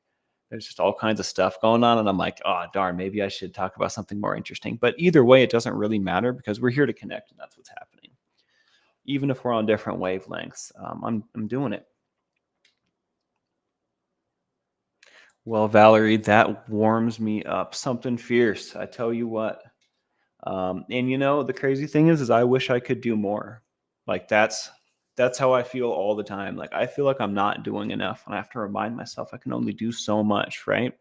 there's just all kinds of stuff going on. And I'm like, oh, darn, maybe I should talk about something more interesting. But either way, it doesn't really matter because we're here to connect and that's what's happening. Even if we're on different wavelengths, I'm doing it. Well, Valerie, that warms me up. Something fierce. I tell you what. And the crazy thing is I wish I could do more. Like that's how I feel all the time. Like I feel like I'm not doing enough, and I have to remind myself I can only do so much, right?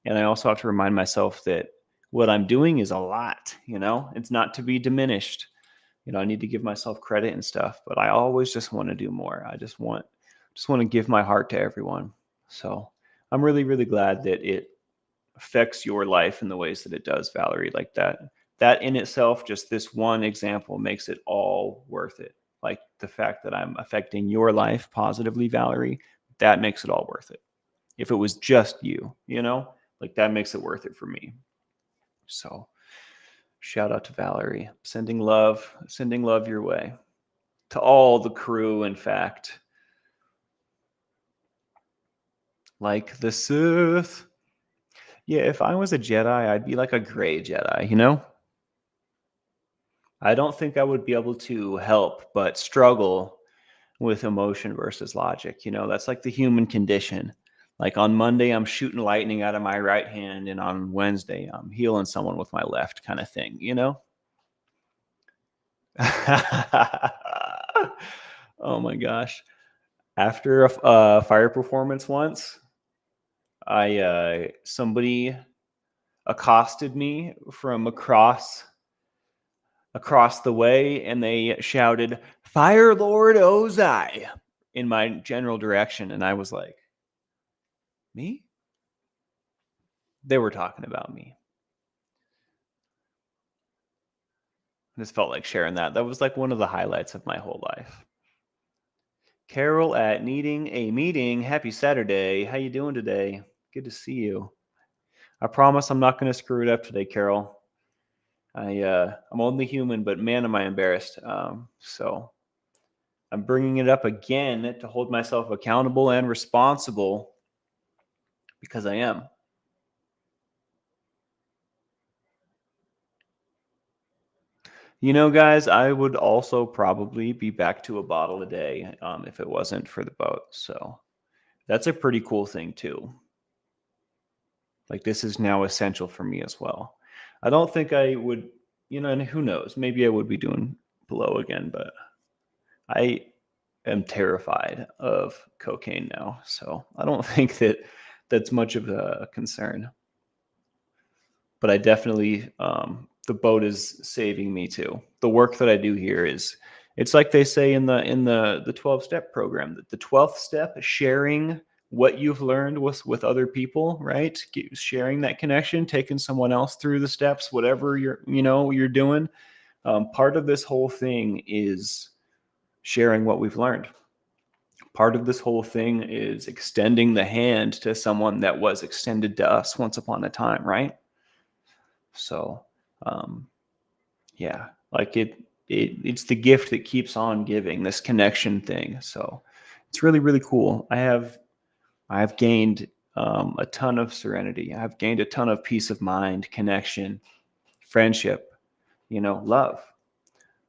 And I also have to remind myself that what I'm doing is a lot. It's not to be diminished. I need to give myself credit and stuff, but I always just want to do more. I just want to give my heart to everyone. So I'm really, really glad that it affects your life in the ways that it does, Valerie. Like that in itself, just this one example makes it all worth it. Like the fact that I'm affecting your life positively, Valerie, that makes it all worth it. If it was just you, like that makes it worth it for me. So shout out to Valerie, sending love your way to all the crew. In fact, like the Sith. Yeah, if I was a Jedi, I'd be like a gray Jedi. I don't think I would be able to help but struggle with emotion versus logic. That's like the human condition. Like on Monday, I'm shooting lightning out of my right hand, and on Wednesday, I'm healing someone with my left, kind of thing. Oh my gosh. After a fire performance once, somebody accosted me from across the way, and they shouted, "Fire Lord Ozai," in my general direction. And I was like, me? They were talking about me. I just felt like sharing that. That was like one of the highlights of my whole life. Carol at Needing a Meeting. Happy Saturday. How you doing today? Good to see you. I promise I'm not going to screw it up today, Carol. I'm only human, but man, am I embarrassed. So I'm bringing it up again to hold myself accountable and responsible because I am. Guys, I would also probably be back to a bottle a day if it wasn't for the boat. So that's a pretty cool thing too. Like this is now essential for me as well. I don't think I would and who knows? Maybe I would be doing blow again, but I am terrified of cocaine now. So I don't think that that's much of a concern. But I definitely, the boat is saving me too. The work that I do here is, it's like they say in the 12-step program, that the 12th step is sharing what you've learned with other people, right? Sharing that connection, taking someone else through the steps, whatever you're doing. Part of this whole thing is sharing what we've learned. Part of this whole thing is extending the hand to someone that was extended to us once upon a time, right? So, um, yeah, like it's the gift that keeps on giving, this connection thing. So it's really, really cool. I've gained a ton of serenity. I've gained a ton of peace of mind, connection, friendship, love,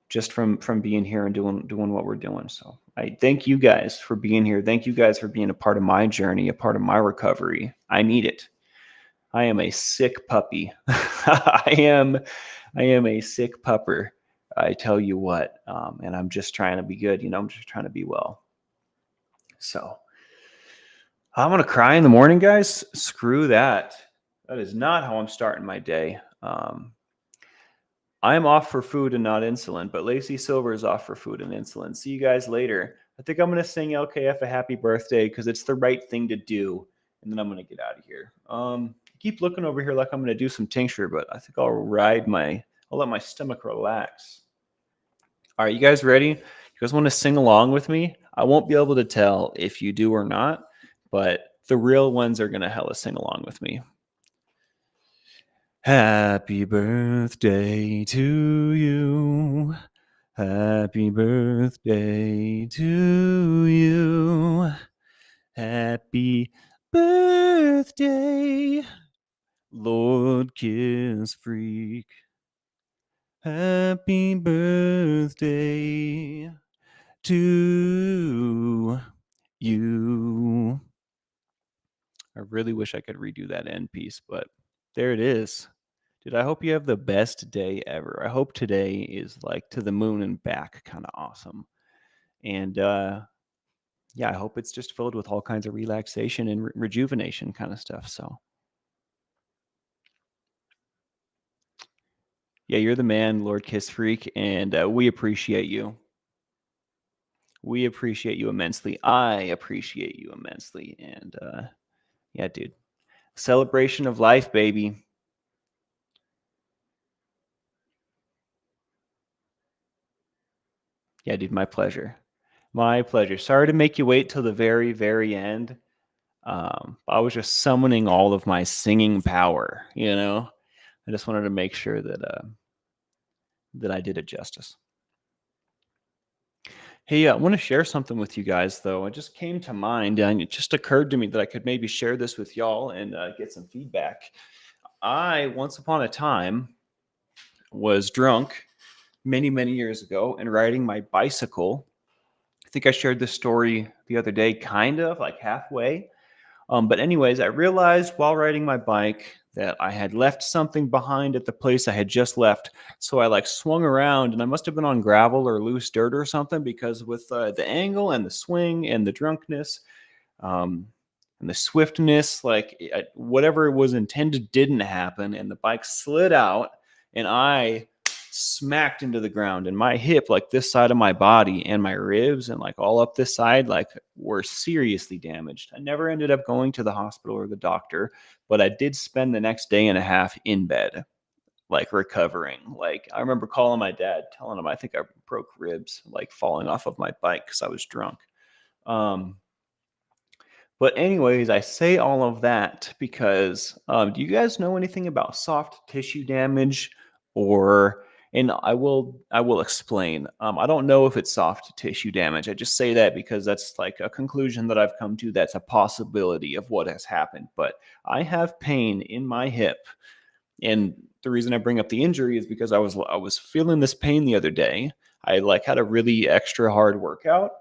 just from being here and doing what we're doing. So I thank you guys for being here. Thank you guys for being a part of my journey, a part of my recovery. I need it. I am a sick puppy. I am a sick pupper. I tell you what, and I'm just trying to be good. I'm just trying to be well. So I'm gonna cry in the morning, guys. Screw that. That is not how I'm starting my day. I'm off for food and not insulin, but Lacey Silver is off for food and insulin. See you guys later. I think I'm gonna sing LKF a happy birthday because it's the right thing to do, and then I'm gonna get out of here. Keep looking over here like I'm gonna do some tincture, but I think I'll let my stomach relax. All right, you guys ready? You guys want to sing along with me? I won't be able to tell if you do or not, but the real ones are gonna hella sing along with me. Happy birthday to you. Happy birthday to you. Happy birthday, Lord Kiss Freak. Happy birthday to you. I really wish I could redo that end piece, but there it is. Dude, I hope you have the best day ever. I hope today is like to the moon and back kind of awesome. And yeah, I hope it's just filled with all kinds of relaxation and rejuvenation kind of stuff. So yeah, you're the man, Lord Kiss Freak, and we appreciate you. We appreciate you immensely. I appreciate you immensely. And yeah, dude, celebration of life, baby. Yeah, dude, my pleasure. My pleasure. Sorry to make you wait till the very, very end. I was just summoning all of my singing power, I just wanted to make sure that I did it justice. Hey, I want to share something with you guys, though. It just came to mind, and it just occurred to me that I could maybe share this with y'all and get some feedback. I, once upon a time, was drunk many, many years ago and riding my bicycle. I think I shared this story the other day, kind of like halfway. But anyways, I realized while riding my bike that I had left something behind at the place I had just left. So I like swung around, and I must have been on gravel or loose dirt or something, because with the angle and the swing and the drunkenness, um, and the swiftness, like whatever was intended didn't happen, and the bike slid out, and I smacked into the ground, and my hip, like this side of my body, and my ribs, and like all up this side, like were seriously damaged. I never ended up going to the hospital or the doctor, but I did spend the next day and a half in bed, like recovering. Like I remember calling my dad, telling him I think I broke ribs, like falling off of my bike because I was drunk. But anyways, I say all of that because do you guys know anything about soft tissue damage? Or, and I will explain. I don't know if it's soft tissue damage. I just say that because that's like a conclusion that I've come to. That's a possibility of what has happened. But I have pain in my hip, and the reason I bring up the injury is because I was feeling this pain the other day. I like had a really extra hard workout,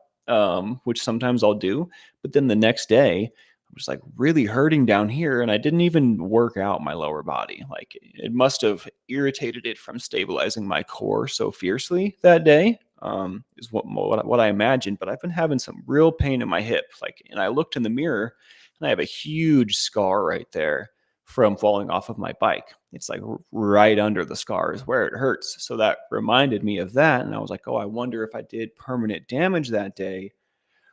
which sometimes I'll do, but then the next day was like really hurting down here, and I didn't even work out my lower body. Like it must have irritated it from stabilizing my core so fiercely that day. Is what I imagined. But I've been having some real pain in my hip. Like, and I looked in the mirror, and I have a huge scar right there from falling off of my bike. It's like right under the scar is where it hurts. So that reminded me of that, and I was like, oh, I wonder if I did permanent damage that day.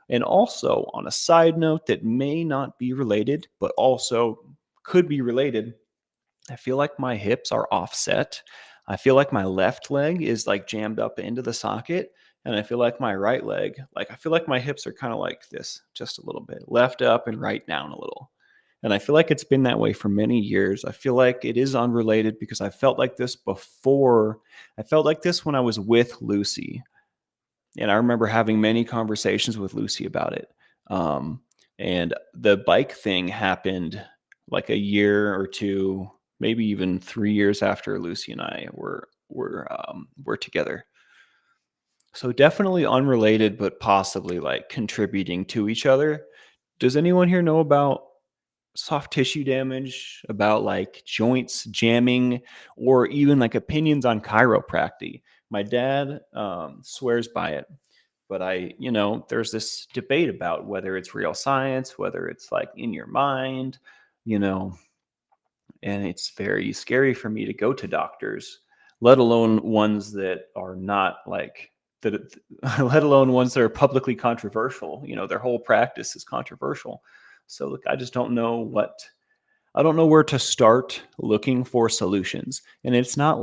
And also, on a side note that may not be related, but also could be related, I feel like my hips are offset. I feel like my left leg is like jammed up into the socket. And I feel like my right leg, like I feel like my hips are kind of like this, just a little bit, left up and right down a little. And I feel like it's been that way for many years. I feel like it is unrelated because I felt like this before. I felt like this when I was with Lucy. And I remember having many conversations with Lucy about it. Um, and the bike thing happened like a year or two, maybe even 3 years after Lucy and I were together. So definitely unrelated, but possibly like contributing to each other. Does anyone here know about soft tissue damage, about like joints jamming, or even like opinions on chiropractic? My dad swears by it, but there's this debate about whether it's real science, whether it's like in your mind, you know, and it's very scary for me to go to doctors, let alone ones that are not like that, let alone ones that are publicly controversial. Their whole practice is controversial. So look, I don't know where to start looking for solutions. And it's not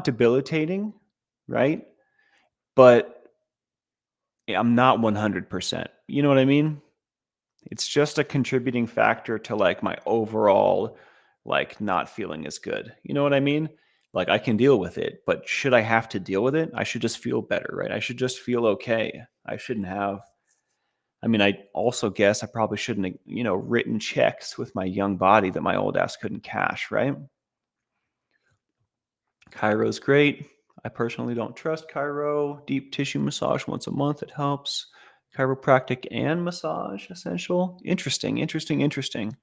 debilitating, right? But I'm not 100%. You know what I mean? It's just a contributing factor to like my overall like not feeling as good. You know what I mean? Like I can deal with it, but should I have to deal with it? I should just feel better, right? I should just feel okay. I shouldn't have I mean, I also guess I probably shouldn't have, written checks with my young body that my old ass couldn't cash, right? Chiro's great. I personally don't trust chiro. Deep tissue massage once a month, it helps. Chiropractic and massage essential. Interesting, interesting, interesting.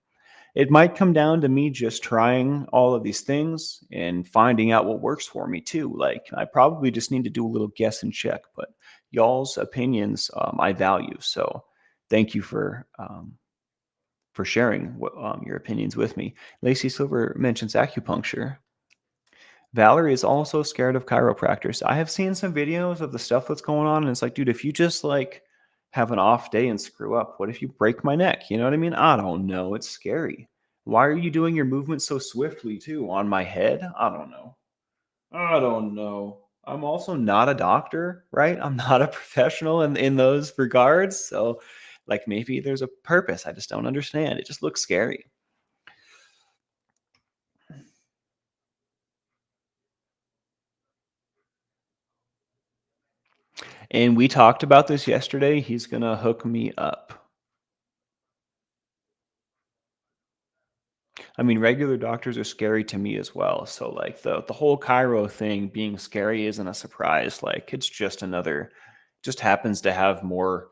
It might come down to me just trying all of these things and finding out what works for me too. Like I probably just need to do a little guess and check, but y'all's opinions I value. So thank you for sharing your opinions with me. Lacey Silver mentions acupuncture. Valerie is also scared of chiropractors. I have seen some videos of the stuff that's going on, and it's like, dude, if you just like have an off day and screw up, what if you break my neck? You know what I mean? I don't know. It's scary. Why are you doing your movement so swiftly too? On my head? I don't know. I don't know. I'm also not a doctor, right? I'm not a professional in those regards. So like maybe there's a purpose. I just don't understand. It just looks scary. And we talked about this yesterday. He's gonna hook me up. I mean, regular doctors are scary to me as well. So like the whole Cairo thing being scary isn't a surprise. Like it's just just happens to have more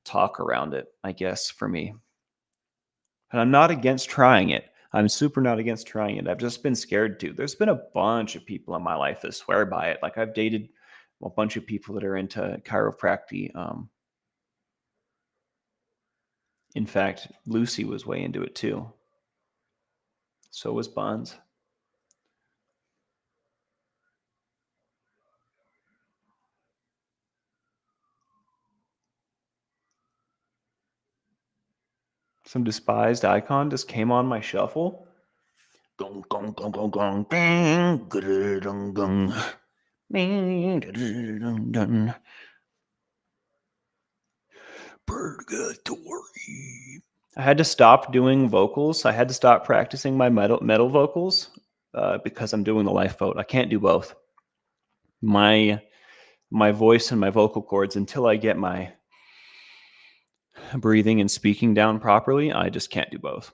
talk around it, I guess, for me. And I'm not against trying it. I'm super not against trying it. I've just been scared to. There's been a bunch of people in my life that swear by it. Like I've dated a bunch of people that are into chiropractic. In fact, Lucy was way into it too. So was Buns. Some despised icon just came on my shuffle. Gong, gong, gong, gong, gong, ding, gududung, gung. Ding, dududung, dun. Purgatory. I had to stop doing vocals. I had to stop practicing my metal vocals because I'm doing the lifeboat. I can't do both. My voice and my vocal cords, until I get my breathing and speaking down properly, I just can't do both.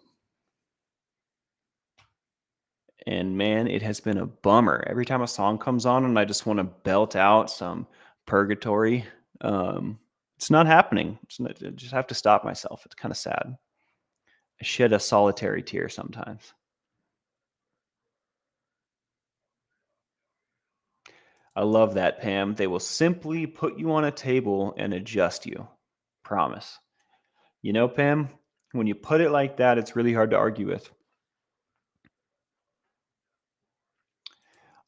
And man, it has been a bummer. Every time a song comes on and I just want to belt out some purgatory, um, It's not happening. I just have to stop myself. It's kind of sad. I shed a solitary tear sometimes. I love that, Pam. They will simply put you on a table and adjust you. Promise. You know, Pam, when you put it like that, it's really hard to argue with.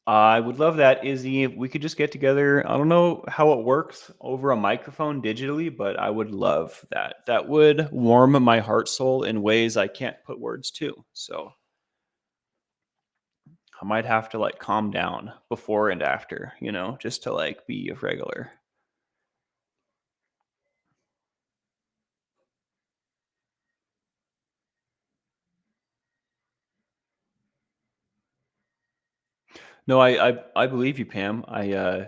I would love that, Izzy. If we could just get together. I don't know how it works over a microphone digitally, but I would love that. That would warm my heart soul in ways I can't put words to. So I might have to like calm down before and after, just to like be a regular. No, I believe you, Pam. I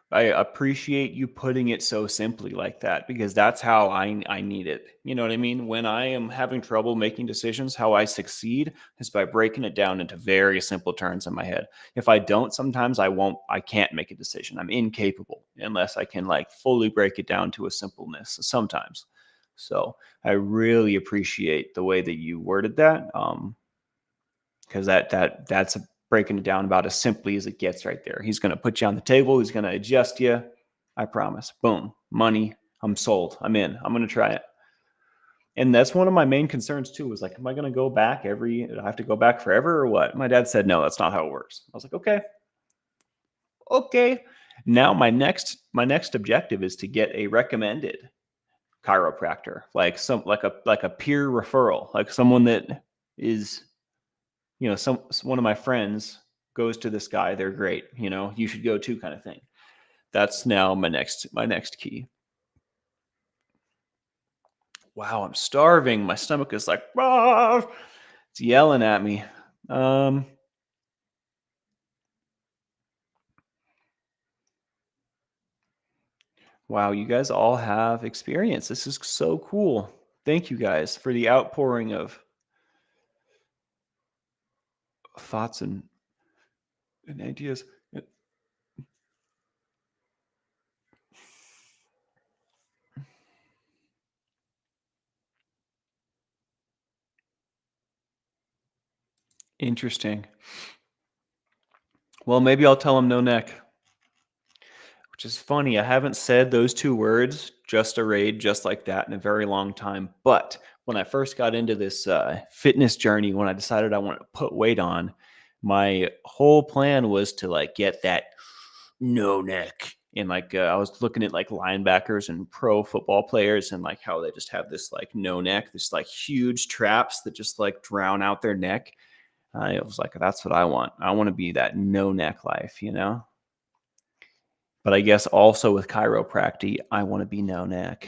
appreciate you putting it so simply like that because that's how I need it. You know what I mean? When I am having trouble making decisions, how I succeed is by breaking it down into very simple terms in my head. If I don't, sometimes I can't make a decision. I'm incapable unless I can like fully break it down to a simpleness sometimes. So I really appreciate the way that you worded that. Because that's breaking it down about as simply as it gets right there. He's going to put you on the table. He's going to adjust you. I promise. Boom, money. I'm sold. I'm in. I'm going to try it. And that's one of my main concerns too. Was like, am I going to go back I have to go back forever or what? My dad said, no, that's not how it works. I was like, okay. Now my next objective is to get a recommended chiropractor, like like a peer referral, like someone that is one of my friends goes to this guy, they're great, you should go too, kind of thing. That's now my next key. Wow, I'm starving. My stomach is like, "Ah!" It's yelling at me. um wow, you guys all have experience. This is so cool. Thank you guys for the outpouring of thoughts and ideas. Interesting. Well, maybe I'll tell him no neck. Which is funny. I haven't said those two words, just a raid, just like that, in a very long time. But when I first got into this fitness journey, when I decided I wanted to put weight on, my whole plan was to like get that no neck. And like I was looking at like linebackers and pro football players and like how they just have this like no neck, this like huge traps that just like drown out their neck. I was like, that's what I want. I want to be that no neck life. But I guess also with chiropractic, I want to be no neck.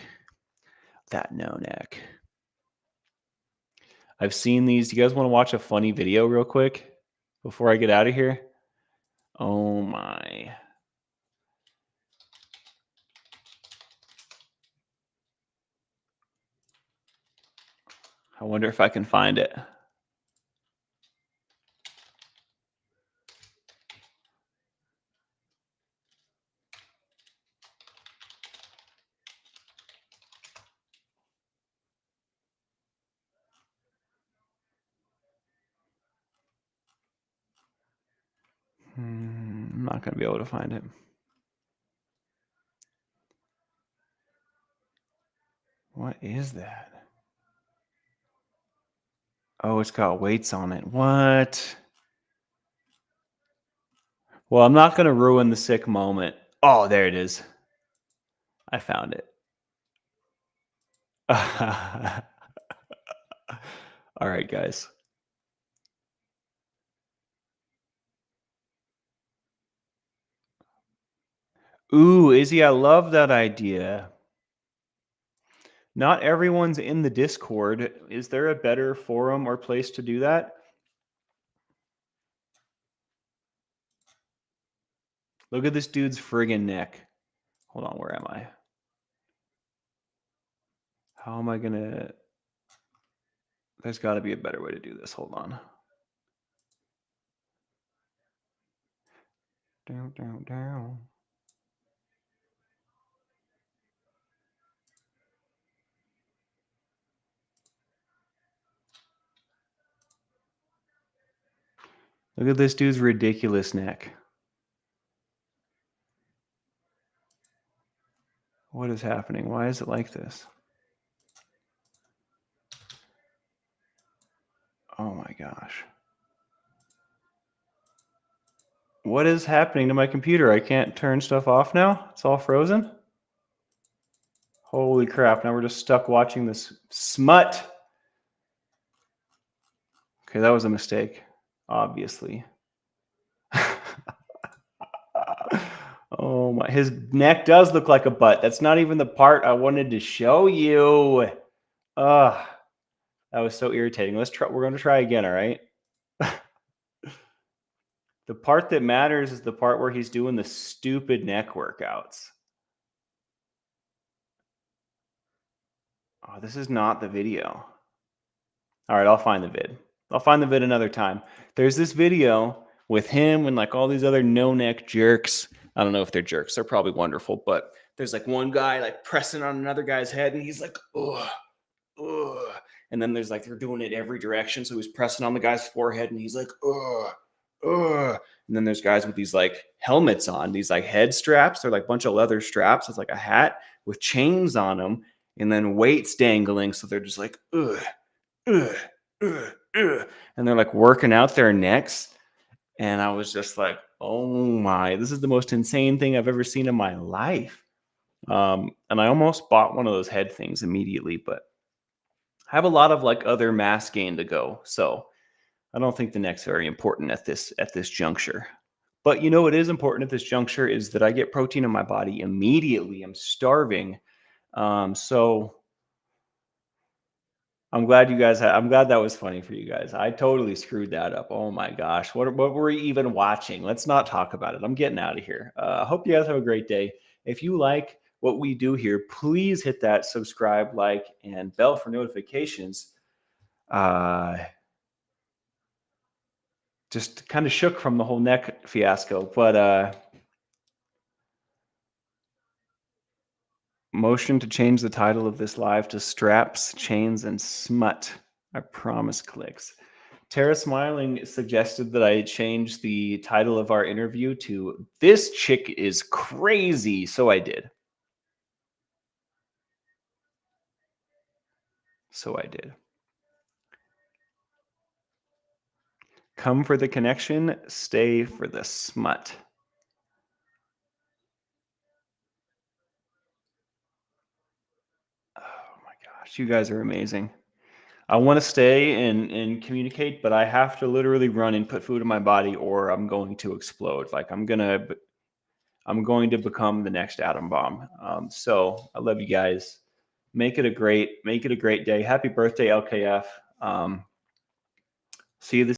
That no neck. I've seen these. You guys want to watch a funny video real quick before I get out of here? Oh my. I wonder if I can find it. I'm not going to be able to find it. What is that? Oh, it's got weights on it. What? Well, I'm not going to ruin the sick moment. Oh, there it is. I found it. All right, guys. Ooh, Izzy, I love that idea. Not everyone's in the Discord. Is there a better forum or place to do that? Look at this dude's friggin' neck. Hold on, where am I? How am I gonna... There's gotta be a better way to do this. Hold on. Down, down, down. Look at this dude's ridiculous neck. What is happening? Why is it like this? Oh my gosh. What is happening to my computer? I can't turn stuff off now? It's all frozen? Holy crap. Now we're just stuck watching this smut. Okay, that was a mistake, obviously. Oh my, his neck does look like a butt. That's not even the part I wanted to show you. Ugh, that was so irritating. Let's try, we're going to try again, all right? The part that matters is the part where he's doing the stupid neck workouts. Oh, this is not the video. All right, I'll find the vid. I'll find the vid another time. There's this video with him and like all these other no-neck jerks. I don't know if they're jerks. They're probably wonderful, but there's like one guy like pressing on another guy's head and he's like, ugh, ugh. And then there's like, they're doing it every direction. So he's pressing on the guy's forehead and he's like, ugh, ugh. And then there's guys with these like helmets on, these like head straps. They're like a bunch of leather straps. It's like a hat with chains on them and then weights dangling. So they're just like, ugh, ugh, ugh, ugh. And they're like working out their necks. And I was just like, oh my, this is the most insane thing I've ever seen in my life. And I almost bought one of those head things immediately, but I have a lot of like other mass gain to go. So I don't think the neck's very important at this juncture. But you know what is important at this juncture is that I get protein in my body immediately. I'm starving. So I'm glad you guys I'm glad that was funny for you guys. I totally screwed that up. Oh my gosh. What were we even watching? Let's not talk about it. I'm getting out of here. I hope you guys have a great day. If you like what we do here, please hit that subscribe, like, and bell for notifications. Just kind of shook from the whole neck fiasco, but motion to change the title of this live to straps, chains, and smut. I promise clicks. Tara Smiling suggested that I change the title of our interview to "This Chick is Crazy," so I did. Come for the connection, stay for the smut. Oh my gosh, you guys are amazing. I want to stay and communicate, but I have to literally run and put food in my body or I'm going to explode. Like I'm going to become the next atom bomb. So I love you guys. Make it a great day. Happy birthday, LKF. See you this